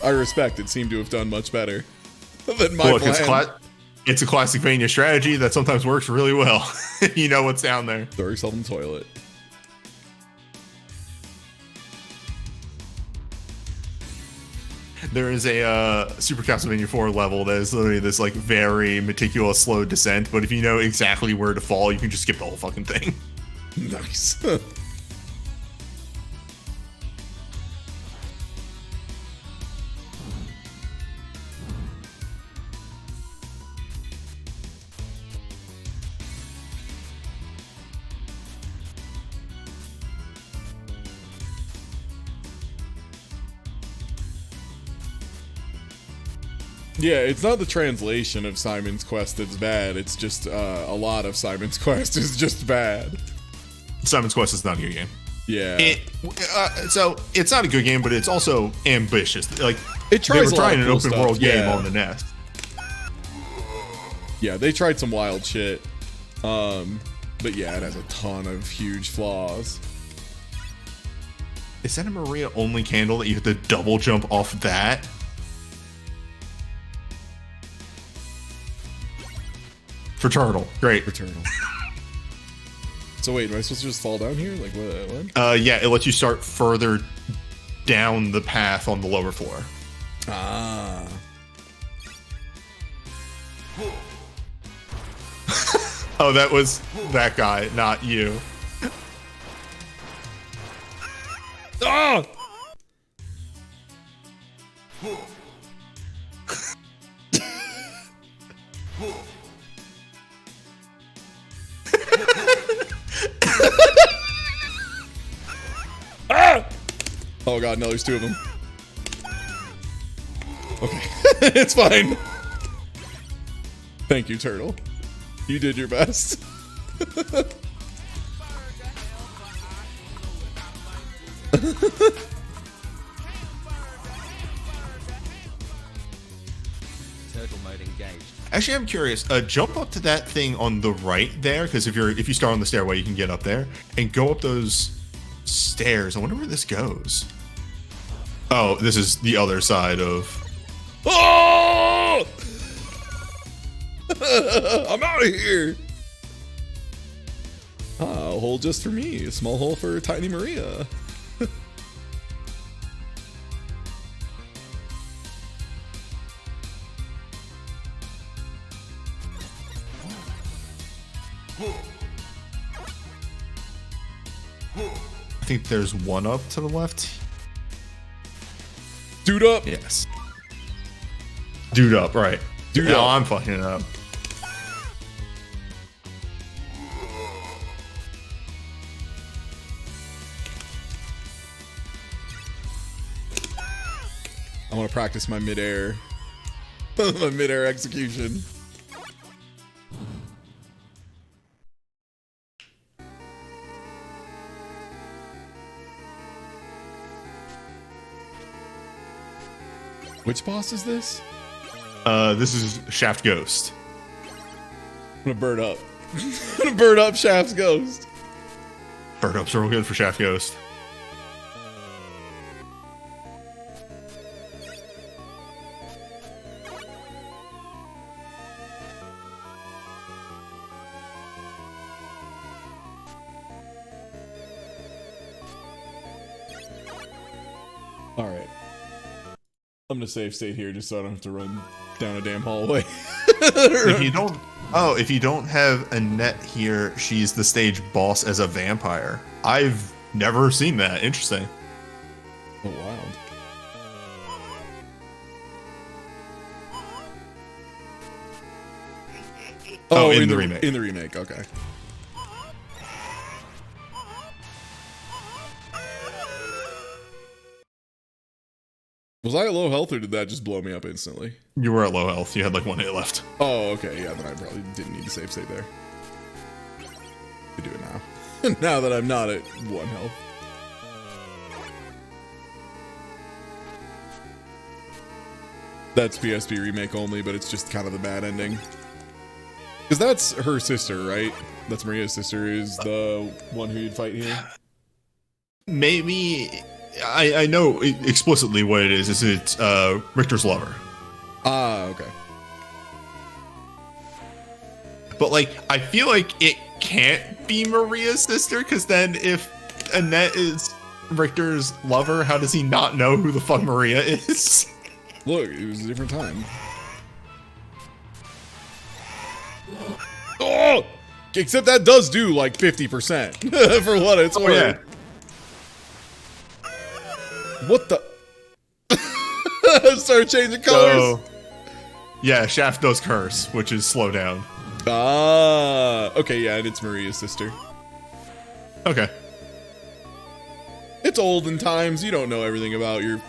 respect. It seemed to have done much better than my plan. It's a classic Vania strategy that sometimes works really well. You know what's down there. Throw yourself in the toilet. There is a Super Castlevania 4 level that is literally this like very meticulous slow descent, but if you know exactly where to fall, you can just skip the whole fucking thing. Nice. Yeah, it's not the translation of Simon's Quest that's bad. It's just a lot of Simon's Quest is just bad. Simon's Quest is not a good game. Yeah. So it's not a good game, but it's also ambitious. Like it tries they were trying an open stuff. world game on the NES. Yeah, they tried some wild shit. But yeah, it has a ton of huge flaws. Is Santa Maria only candle that you have to double jump off that? For turtle, great. For turtle. So wait, am I supposed to just fall down here? Like what? Yeah, it lets you start further down the path on the lower floor. Ah. Oh, that was that guy, not you. Ah! Ah! Oh god, no, there's two of them. Okay, it's fine. Thank you, turtle. You did your best. Turtle mode engaged. Actually, I'm curious. Jump up to that thing on the right there, because if you start on the stairway, you can get up there and go up those stairs. I wonder where this goes. Oh, this is the other side of. Oh! I'm out of here. A hole just for me. A small hole for Tiny Maria. I think there's one up to the left. Dude up. Yes. Dude up, right. Dude now up. I'm fucking it up. I want to practice my midair. My midair execution. Which boss is this? This is Shaft Ghost. I'm gonna bird up. I'm gonna bird up Shaft's ghost. Bird up's real good for Shaft Ghost. Alright. I'm gonna save state here just so I don't have to run down a damn hallway. If you don't have Annette here, she's the stage boss as a vampire. I've never seen that. Interesting. Oh, wild. Oh, in the remake. In the remake, okay. Was I at low health or did that just blow me up instantly? You were at low health. You had like 1 hit left. Oh, okay. Yeah, then I probably didn't need to save state there. I do it now. Now that I'm not at 1 health. That's PSP remake only, but it's just kind of the bad ending. Because that's her sister, right? That's Maria's sister is the one who you'd fight here? Maybe... I know explicitly what it is. It's Richter's lover. Ah, okay. But like, I feel like it can't be Maria's sister, because then if Annette is Richter's lover, how does he not know who the fuck Maria is? Look, it was a different time. Oh! Except that does do like 50% for what it's worth. Yeah. What the? Started changing colors. So, yeah, Shaft does curse, which is slow down. Ah, okay, yeah, and it's Maria's sister. Okay. It's olden times. You don't know everything about your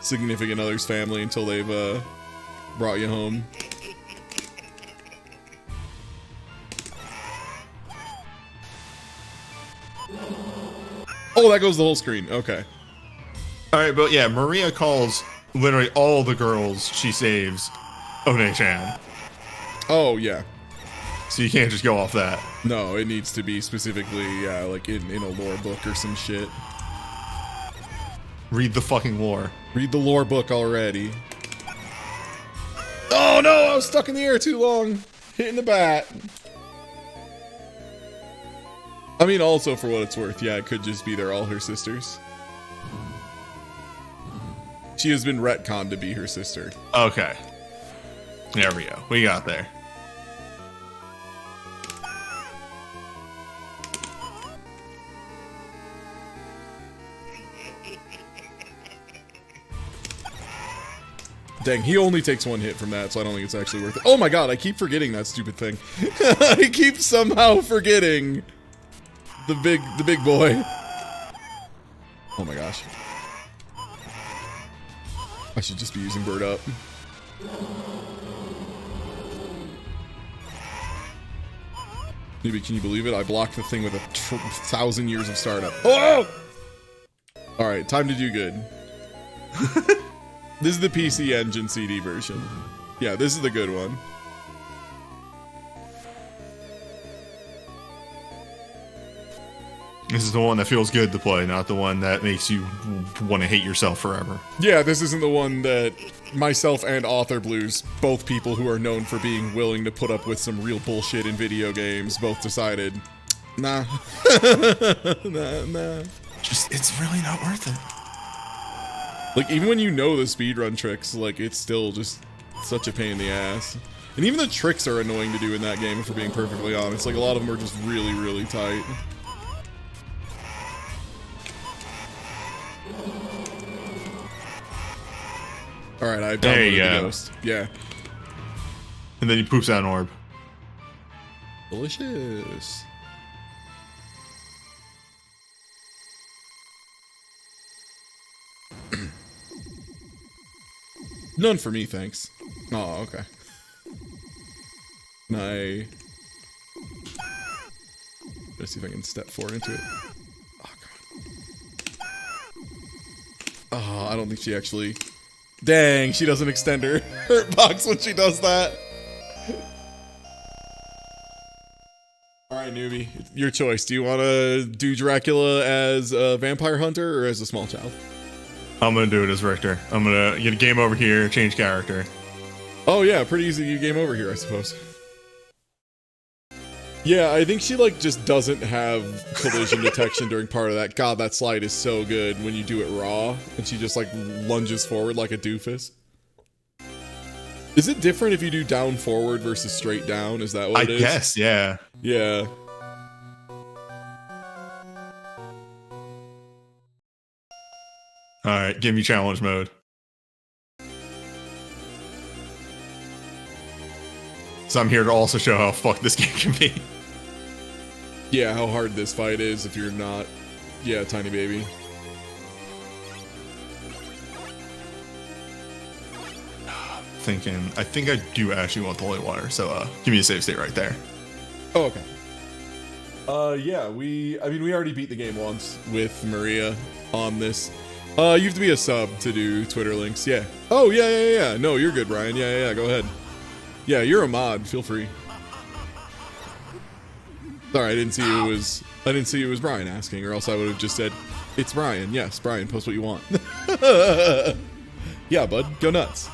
significant other's family until they've brought you home. Oh, that goes the whole screen. Okay. All right, but yeah, Maria calls literally all the girls she saves One-chan. Oh, yeah. So you can't just go off that. No, it needs to be specifically, yeah, like in a lore book or some shit. Read the fucking lore. Read the lore book already. Oh no, I was stuck in the air too long. Hitting the bat. I mean, also for what it's worth, yeah, it could just be they're all her sisters. She has been retconned to be her sister. Okay. There we go. We got there. Dang, he only takes one hit from that, so I don't think it's actually worth it. Oh my god, I keep forgetting that stupid thing. I keep somehow forgetting the big boy. Oh my gosh. I should just be using Bird Up. Maybe, can you believe it? I blocked the thing with 1,000 years of startup. Oh! Alright, time to do good. This is the PC Engine CD version. Yeah, this is the good one. This is the one that feels good to play, not the one that makes you want to hate yourself forever. Yeah, this isn't the one that myself and Author Blues, both people who are known for being willing to put up with some real bullshit in video games, both decided, nah. nah. Just, it's really not worth it. Like, even when you know the speedrun tricks, like, it's still just such a pain in the ass. And even the tricks are annoying to do in that game, if we're being perfectly honest. Like, a lot of them are just really, really tight. Alright, I downloaded the ghost. Yeah. And then he poops out an orb. Delicious. None for me, thanks. Oh, okay. Let's see if I can step forward into it. Oh, God. Oh, I don't think she actually... Dang, she doesn't extend her hurt box when she does that. Alright, newbie. Your choice. Do you want to do Dracula as a vampire hunter or as a small child? I'm going to do it as Richter. I'm going to get a game over here, change character. Oh yeah, pretty easy to get game over here, I suppose. Yeah, I think she, like, just doesn't have collision detection during part of that. God, that slide is so good when you do it raw, and she just, like, lunges forward like a doofus. Is it different if you do down forward versus straight down? Is that what it is? I guess, yeah. Yeah. Alright, give me challenge mode. So I'm here to also show how fucked this game can be. Yeah, how hard this fight is if you're not... Yeah, tiny baby. I think I do actually want the holy water, so give me a save state right there. Oh, okay. Yeah, we already beat the game once with Maria on this. You have to be a sub to do Twitter links, yeah. Oh, yeah. No, you're good, Brian. Yeah, go ahead. Yeah, you're a mod. Feel free. Sorry, I didn't see it was Brian asking, or else I would have just said, "It's Brian." Yes, Brian, post what you want. Yeah, bud, go nuts.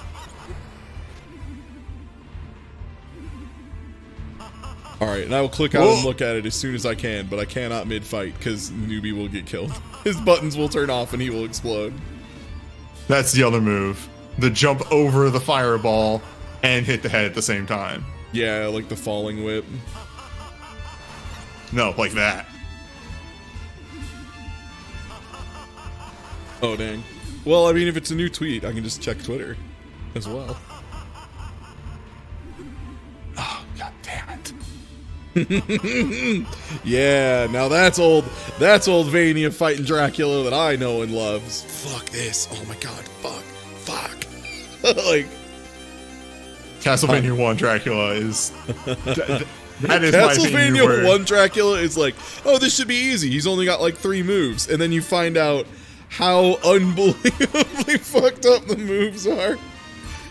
All right, and I will click out and look at it as soon as I can, but I cannot mid-fight because newbie will get killed. His buttons will turn off and he will explode. That's the other move. The jump over the fireball and hit the head at the same time. Yeah, like the falling whip. No, like that. Oh, dang. Well, I mean, if it's a new tweet, I can just check Twitter as well. Oh, god damn it. Yeah, now that's old Vania fighting Dracula that I know and loves. Fuck this. Oh my god, fuck. Like, Castlevania 1 Dracula is... that is my opinion, Castlevania 1 Dracula is like, oh, this should be easy. He's only got like 3 moves. And then you find out how unbelievably fucked up the moves are.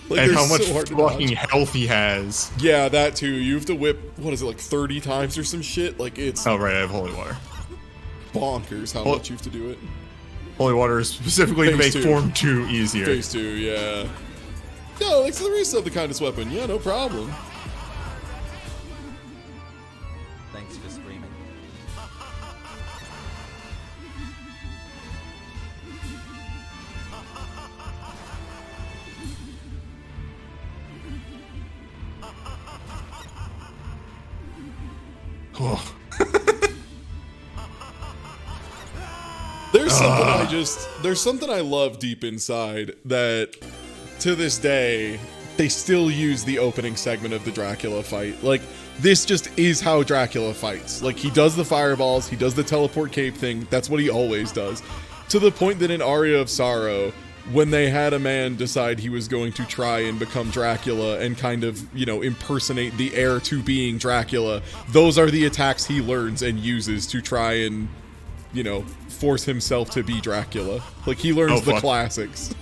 Like, and how much so fucking health he has. Yeah, that too. You have to whip, what is it, like 30 times or some shit? Like, it's Oh, right, I have holy water. bonkers how much you have to do it. Holy water is specifically to make Phase 2. Form 2 easier. Phase 2, yeah. Yo, like, so the race of the kindest weapon. Yeah, no problem. Thanks for screaming. Oh. There's something I love deep inside that to this day they still use the opening segment of the Dracula fight. Like, this just is how Dracula fights. Like, he does the fireballs, he does the teleport cape thing, that's what he always does. To the point that in Aria of Sorrow, when they had a man decide he was going to try and become Dracula and kind of, you know, impersonate the heir to being Dracula, those are the attacks he learns and uses to try and, you know, force himself to be Dracula. Like, he learns the classics.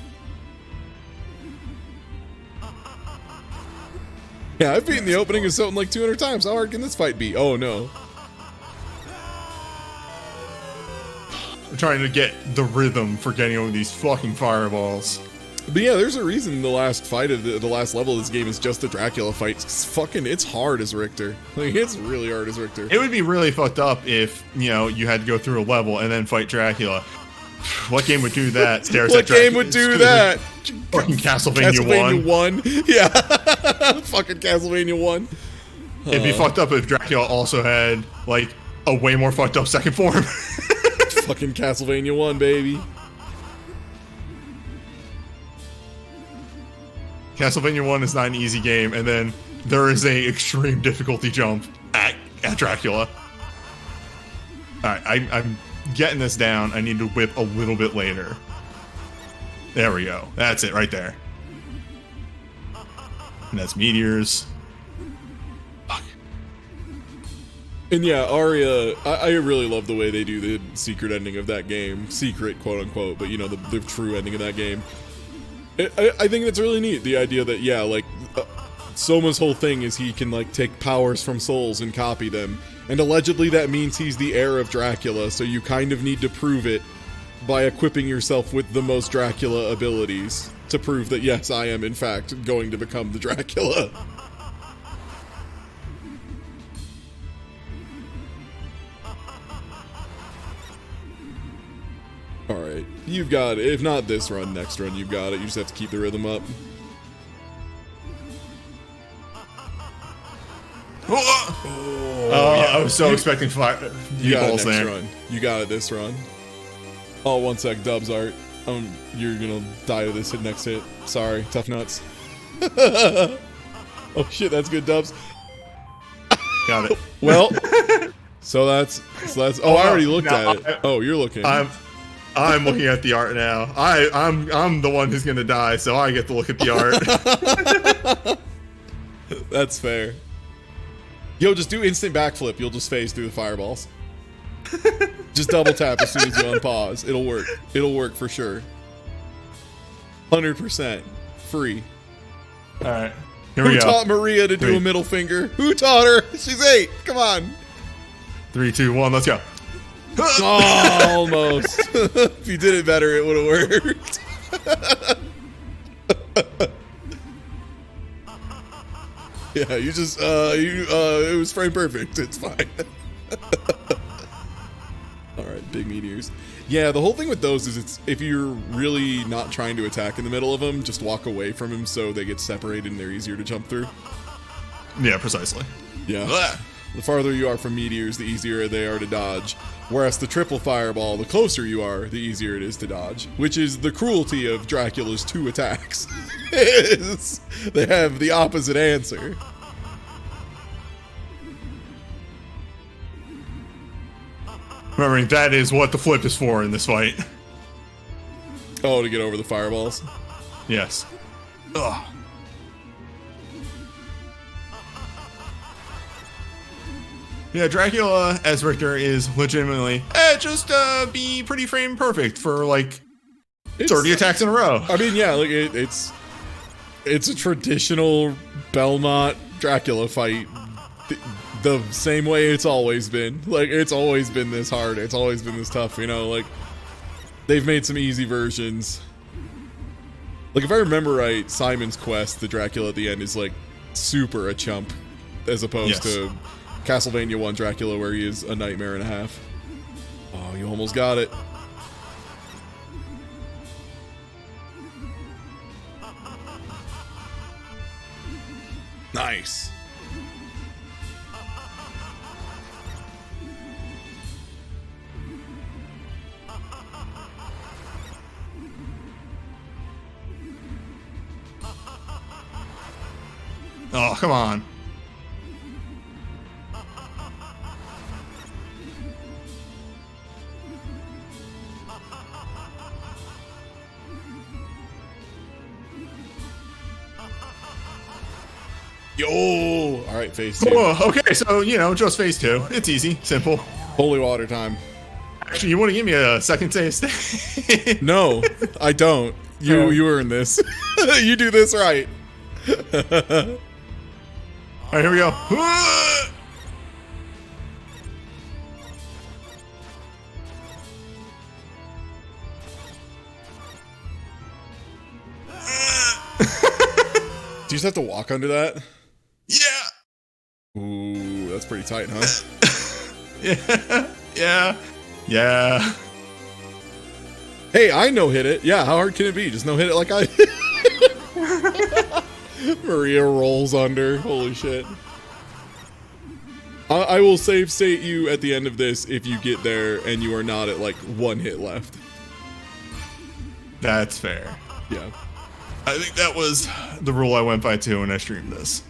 Yeah, I've beaten the opening of something like 200 times. How hard can this fight be? Oh, no. I'm trying to get the rhythm for getting over these fucking fireballs. But yeah, there's a reason the last fight of the last level of this game is just the Dracula fight. It's hard as Richter. Like, it's really hard as Richter. It would be really fucked up if, you know, you had to go through a level and then fight Dracula. What game would do that? What game would do that? Fucking Castlevania 1. Yeah. Fucking Castlevania 1. It'd be fucked up if Dracula also had, like, a way more fucked up second form. Fucking Castlevania 1, baby. Castlevania 1 is not an easy game, and then there is a extreme difficulty jump at Dracula. Alright, I'm getting this down. I need to whip a little bit later. There we go. That's it right there. And that's meteors. Fuck. And yeah, Aria, I really love the way they do the secret ending of that game. Secret, quote unquote, but you know, the true ending of that game. I think that's really neat. The idea that, yeah, like, Soma's whole thing is he can, like, take powers from souls and copy them. And allegedly that means he's the heir of Dracula, so you kind of need to prove it by equipping yourself with the most Dracula abilities to prove that, yes, I am, in fact, going to become the Dracula. Alright, you've got it. If not this run, next run, you've got it. You just have to keep the rhythm up. Oh yeah, I was so expecting fire. You got it next run. You got it this run. Oh, one sec, Dubs art. You're gonna die to this next hit. Sorry, tough nuts. Oh shit, that's good, Dubs. Got it. Well, so that's. Oh, I already looked at it. Oh, you're looking. I'm looking at the art now. I'm the one who's gonna die, so I get to look at the art. That's fair. Yo, just do instant backflip. You'll just phase through the fireballs. Just double tap as soon as you unpause. It'll work. It'll work for sure. 100%. Free. Alright. Here we go. Who taught Maria to do a middle finger? Who taught her? She's 8. Come on. 3, 2, 1, let's go. Oh, almost. If you did it better, it would have worked. Yeah, you just, it was frame perfect. It's fine. Alright, big meteors. Yeah, the whole thing with those is it's, if you're really not trying to attack in the middle of them, just walk away from them so they get separated and they're easier to jump through. Yeah, precisely. Yeah. The farther you are from meteors, the easier they are to dodge. Whereas the triple fireball, the closer you are, the easier it is to dodge. Which is the cruelty of Dracula's 2 attacks. They have the opposite answer. Remembering that is what the flip is for in this fight. Oh, to get over the fireballs? Yes. Ugh. Yeah, Dracula as Richter is legitimately just be pretty frame perfect for like 30 attacks in a row. I mean, yeah, like it's a traditional Belmont Dracula fight, the same way it's always been. Like, it's always been this hard. It's always been this tough. You know, like they've made some easy versions. Like, if I remember right, Simon's Quest, the Dracula at the end, is like super a chump, as opposed to Castlevania 1 Dracula, where he is a nightmare and a half. Oh, you almost got it. Nice. Oh, come on. Yo! All right, phase 2. Whoa, okay, so, you know, just phase 2. It's easy, simple. Holy water time. Actually, you want to give me a second save? No, I don't. You earn this. You do this right. All right, here we go. Do you just have to walk under that? Yeah. Ooh, that's pretty tight, huh? Yeah. Hey, I no-hit it. Yeah, how hard can it be? Just no-hit it like I did. Maria rolls under. Holy shit. I will save state you at the end of this if you get there and you are not at like 1 hit left. That's fair. Yeah. I think that was the rule I went by too when I streamed this.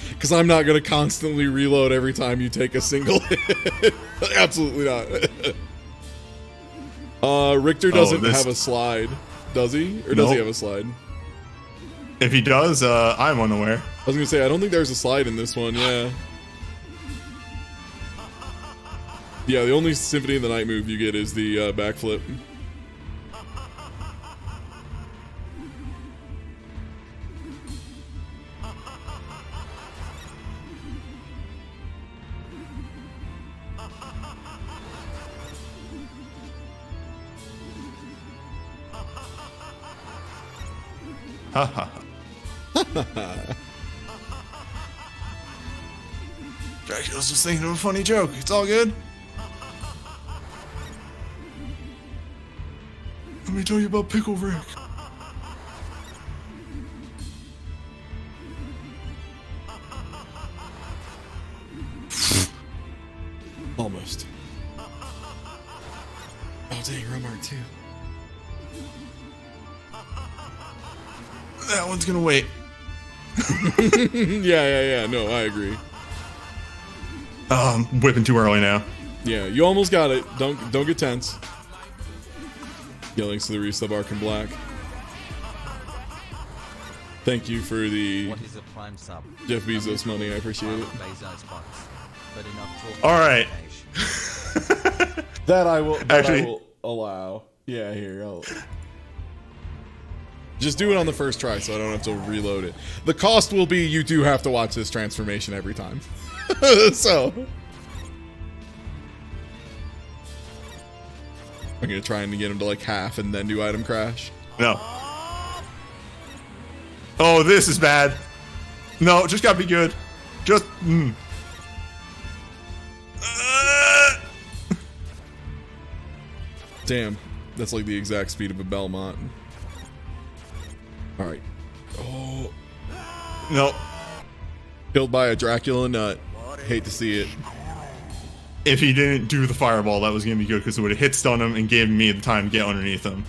Because I'm not going to constantly reload every time you take a single hit. Absolutely not. Richter doesn't have a slide, does he? Or does he have a slide? If he does, I'm unaware. I was going to say, I don't think there's a slide in this one, yeah. Yeah, the only Symphony of the Night move you get is the backflip. Ha ha ha. Dracula's just thinking of a funny joke. It's all good. Let me tell you about Pickle Rick. Almost. Oh dang, Romar too. That one's gonna wait. Yeah. No, I agree. I'm whipping too early now. Yeah, you almost got it. Don't get tense. Yeah, links to the resub arc in black. Thank you for the What is a prime sub? Jeff Bezos money. I appreciate it. Bezos bucks, but enough talk. All right. That I will. Actually, I will allow. Yeah, here. I'll just do it on the first try, so I don't have to reload it. The cost will be you do have to watch this transformation every time. So I'm gonna try and get him to like half and then do item crash. no. Oh, this is bad. No, just gotta be good. Just. Damn, that's like the exact speed of a Belmont. All right. Oh, No. killed by a Dracula nut. Hate to see it. If he didn't do the fireball, that was gonna be good because it would have hit stun him and gave me the time to get underneath him.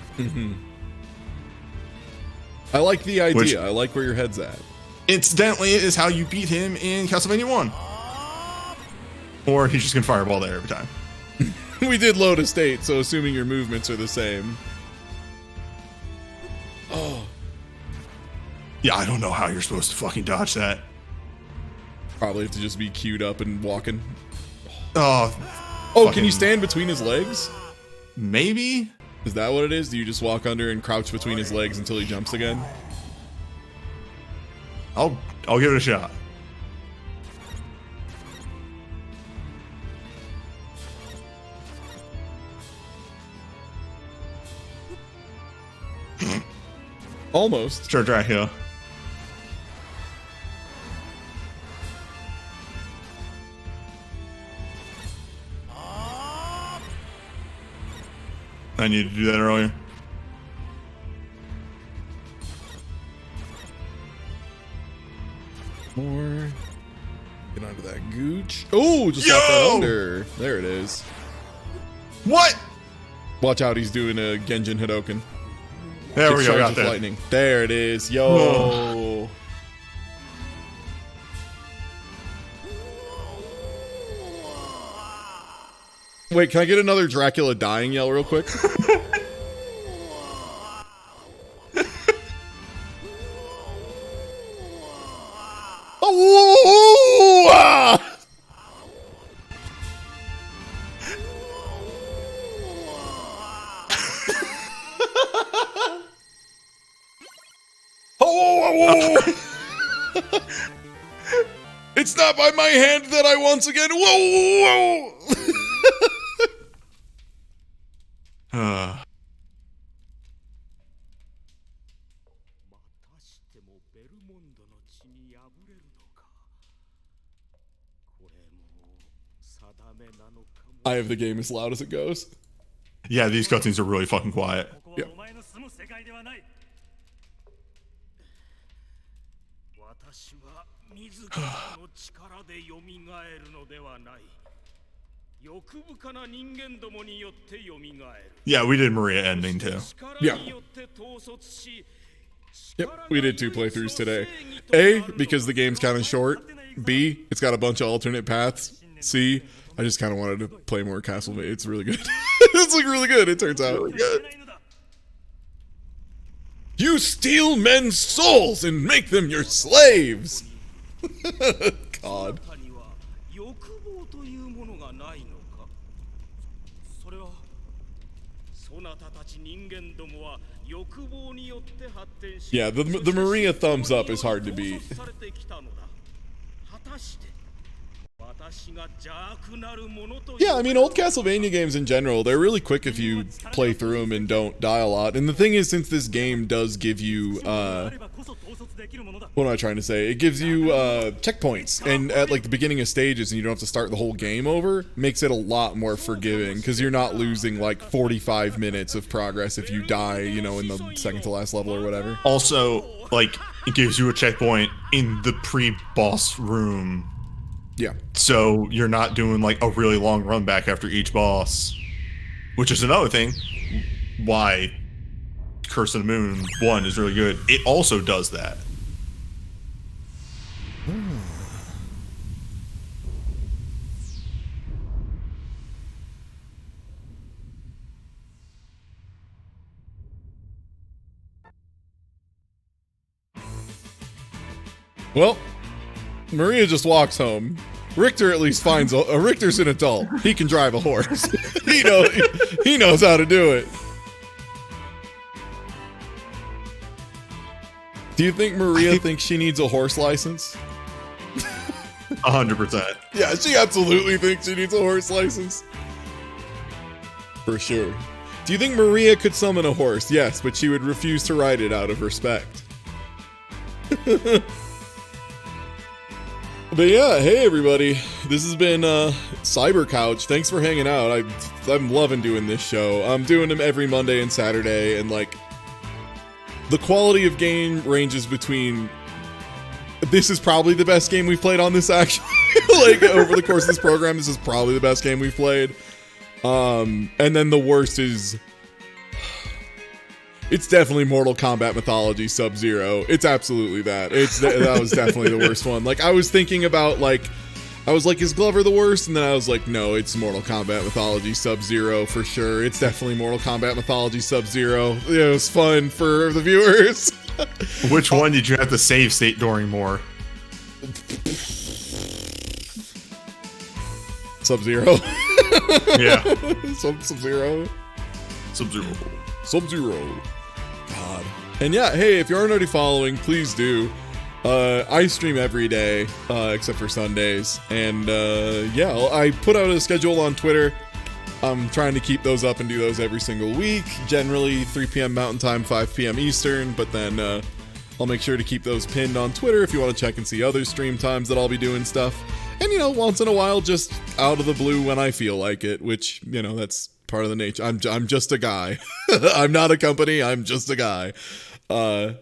I like the idea. Which- I like where your head's at. Incidentally, is how you beat him in Castlevania 1. Or he's just gonna fireball there every time. We did load a state, so assuming your movements are the same. Oh. Yeah, I don't know how you're supposed to fucking dodge that. Probably have to just be queued up and walking. Oh, Oh, can you stand between his legs? maybe? Is that what it is? Do you just walk under and crouch between his legs until he jumps again? I'll give it a shot. Almost. Sure, Dracula. I needed to do that earlier. More. Get onto that gooch. Oh, just got that under. There it is. What? Watch out, he's doing a Genjin Hadoken. There we Gets go. charged Got with that. lightning. There it is. Yo. Wait, can I get another Dracula dying yell real quick? Oh! Ah! Oh! It's not by my hand that I once again. Whoa! Uh, またしてもベルモンドの血に敗れるのか。これも定めなのかも。 I have the game as loud as it goes. yeah, these cutscenes are really fucking quiet. ここはお前の住む世界ではない。私は自らの力で蘇るのではない。欲深な人間どもによって蘇る。 Yeah, we did Maria ending too. Yeah. Yep, we did 2 playthroughs today. A, because the game's kind of short. B, it's got a bunch of alternate paths. C, I just kind of wanted to play more Castlevania. It's really good. It's like really good, it turns out. Really good. You steal men's souls and make them your slaves! God. には欲望というものがないのか。それはそなたたち人間どもは欲望によって発展し Yeah, the Maria thumbs up is hard to beat. されてきたのだ。果たして私が邪悪なるものと Yeah, I mean, old Castlevania games in general, they're really quick if you play through them and don't die a lot. And the thing is, since this game does give you, what am I trying to say? It gives you checkpoints, and at like the beginning of stages, and you don't have to start the whole game over, makes it a lot more forgiving, because you're not losing like 45 minutes of progress if you die, you know, in the second to last level or whatever. Also, like, it gives you a checkpoint in the pre-boss room. Yeah. So you're not doing like a really long run back after each boss. Which is another thing why Curse of the Moon 1 is really good. It also does that. Well, Maria just walks home. Richter at least finds Richter's an adult. He can drive a horse. he knows how to do it. Do you think Maria thinks she needs a horse license? 100%. Yeah, she absolutely thinks she needs a horse license. For sure. Do you think Maria could summon a horse? Yes, but she would refuse to ride it out of respect. But yeah, hey everybody, this has been CYBERCOUCH. Thanks for hanging out. I'm loving doing this show. I'm doing them every Monday and Saturday, and like, the quality of game ranges between, this is probably the best game we've played on this actually. Like, over the course of this program, this is probably the best game we've played. And then the worst is, it's definitely Mortal Kombat Mythology Sub-Zero. It's absolutely that. That was definitely the worst one. Like, I was thinking about, like, I was like, is Glover the worst? And then I was like, no, it's Mortal Kombat Mythology Sub-Zero for sure. It's definitely Mortal Kombat Mythology Sub-Zero. It was fun for the viewers. Which one did you have to save state during more? Sub-Zero. Yeah. Sub-Zero. Sub-Zero. Sub-Zero. God. And yeah, hey, if you aren't already following, please do. I stream every day, except for Sundays. And yeah, I put out a schedule on Twitter. I'm trying to keep those up and do those every single week. Generally 3 p.m. Mountain Time, 5 p.m. Eastern. But then I'll make sure to keep those pinned on Twitter if you want to check and see other stream times that I'll be doing stuff. And, you know, once in a while, just out of the blue when I feel like it, which, you know, that's part of the nature. I'm just a guy. I'm not a company. I'm just a guy. So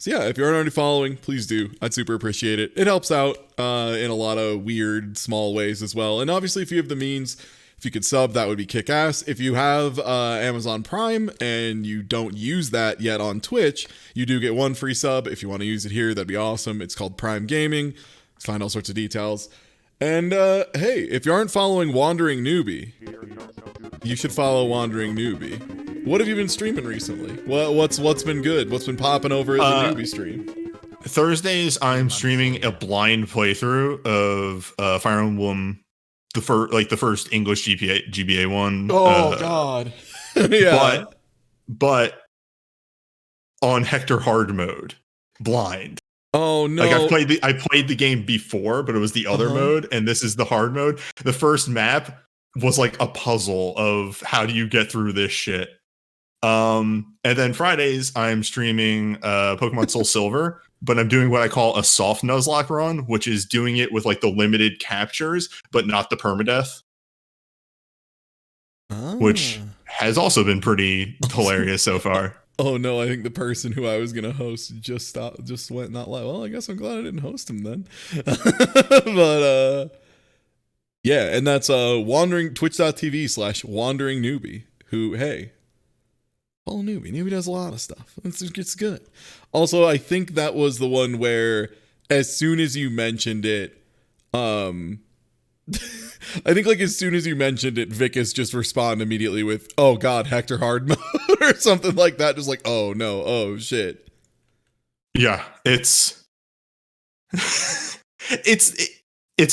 yeah, if you aren't already following, please do. I'd super appreciate it. It helps out in a lot of weird, small ways as well. And obviously, if you have the means, if you could sub, that would be kick-ass. If you have Amazon Prime and you don't use that yet on Twitch, you do get one free sub. If you want to use it here, that'd be awesome. It's called Prime Gaming. Find all sorts of details. And hey, if you aren't following Wandering Newbie, you should follow Wandering Newbie. What have you been streaming recently? What's been good? What's been popping over at the Newbie stream? Thursdays, I'm streaming a blind playthrough of Fire Emblem, the first English GBA one. Oh God, yeah. But on Hector hard mode, blind. Oh no! Like I played the game before, but it was the other mode, and this is the hard mode. The first map was like a puzzle of how do you get through this shit. And then Fridays I'm streaming Pokemon Soul Silver, but I'm doing what I call a soft Nuzlocke run, which is doing it with like the limited captures, but not the permadeath. Which has also been pretty hilarious so far. Oh no, I think the person who I was gonna host just went not live. Well, I guess I'm glad I didn't host him then. But yeah, and that's twitch.tv/WanderingNewbie, who, hey, follow Newbie. Newbie does a lot of stuff. It's good. Also, I think that was the one where as soon as you mentioned it, I think like as soon as you mentioned it, Vicus just responded immediately with, "Oh God, Hector hard mode," or something like that. Just like, "Oh no, oh shit." Yeah, it's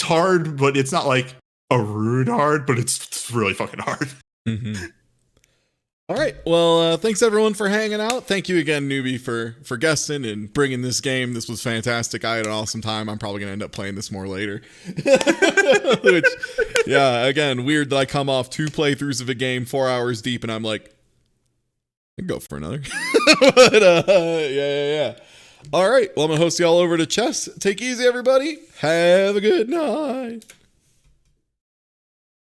hard, but it's not like a rude hard, but it's really fucking hard. Mm-hmm. All right. Well, thanks everyone for hanging out. Thank you again, Newbie, for guesting and bringing this game. This was fantastic. I had an awesome time. I'm probably going to end up playing this more later. Which, yeah, again, weird that I come off 2 playthroughs of a game 4 hours deep and I'm like, I can go for another. But, yeah. All right. Well, I'm going to host you all over to chess. Take it easy, everybody. Have a good night.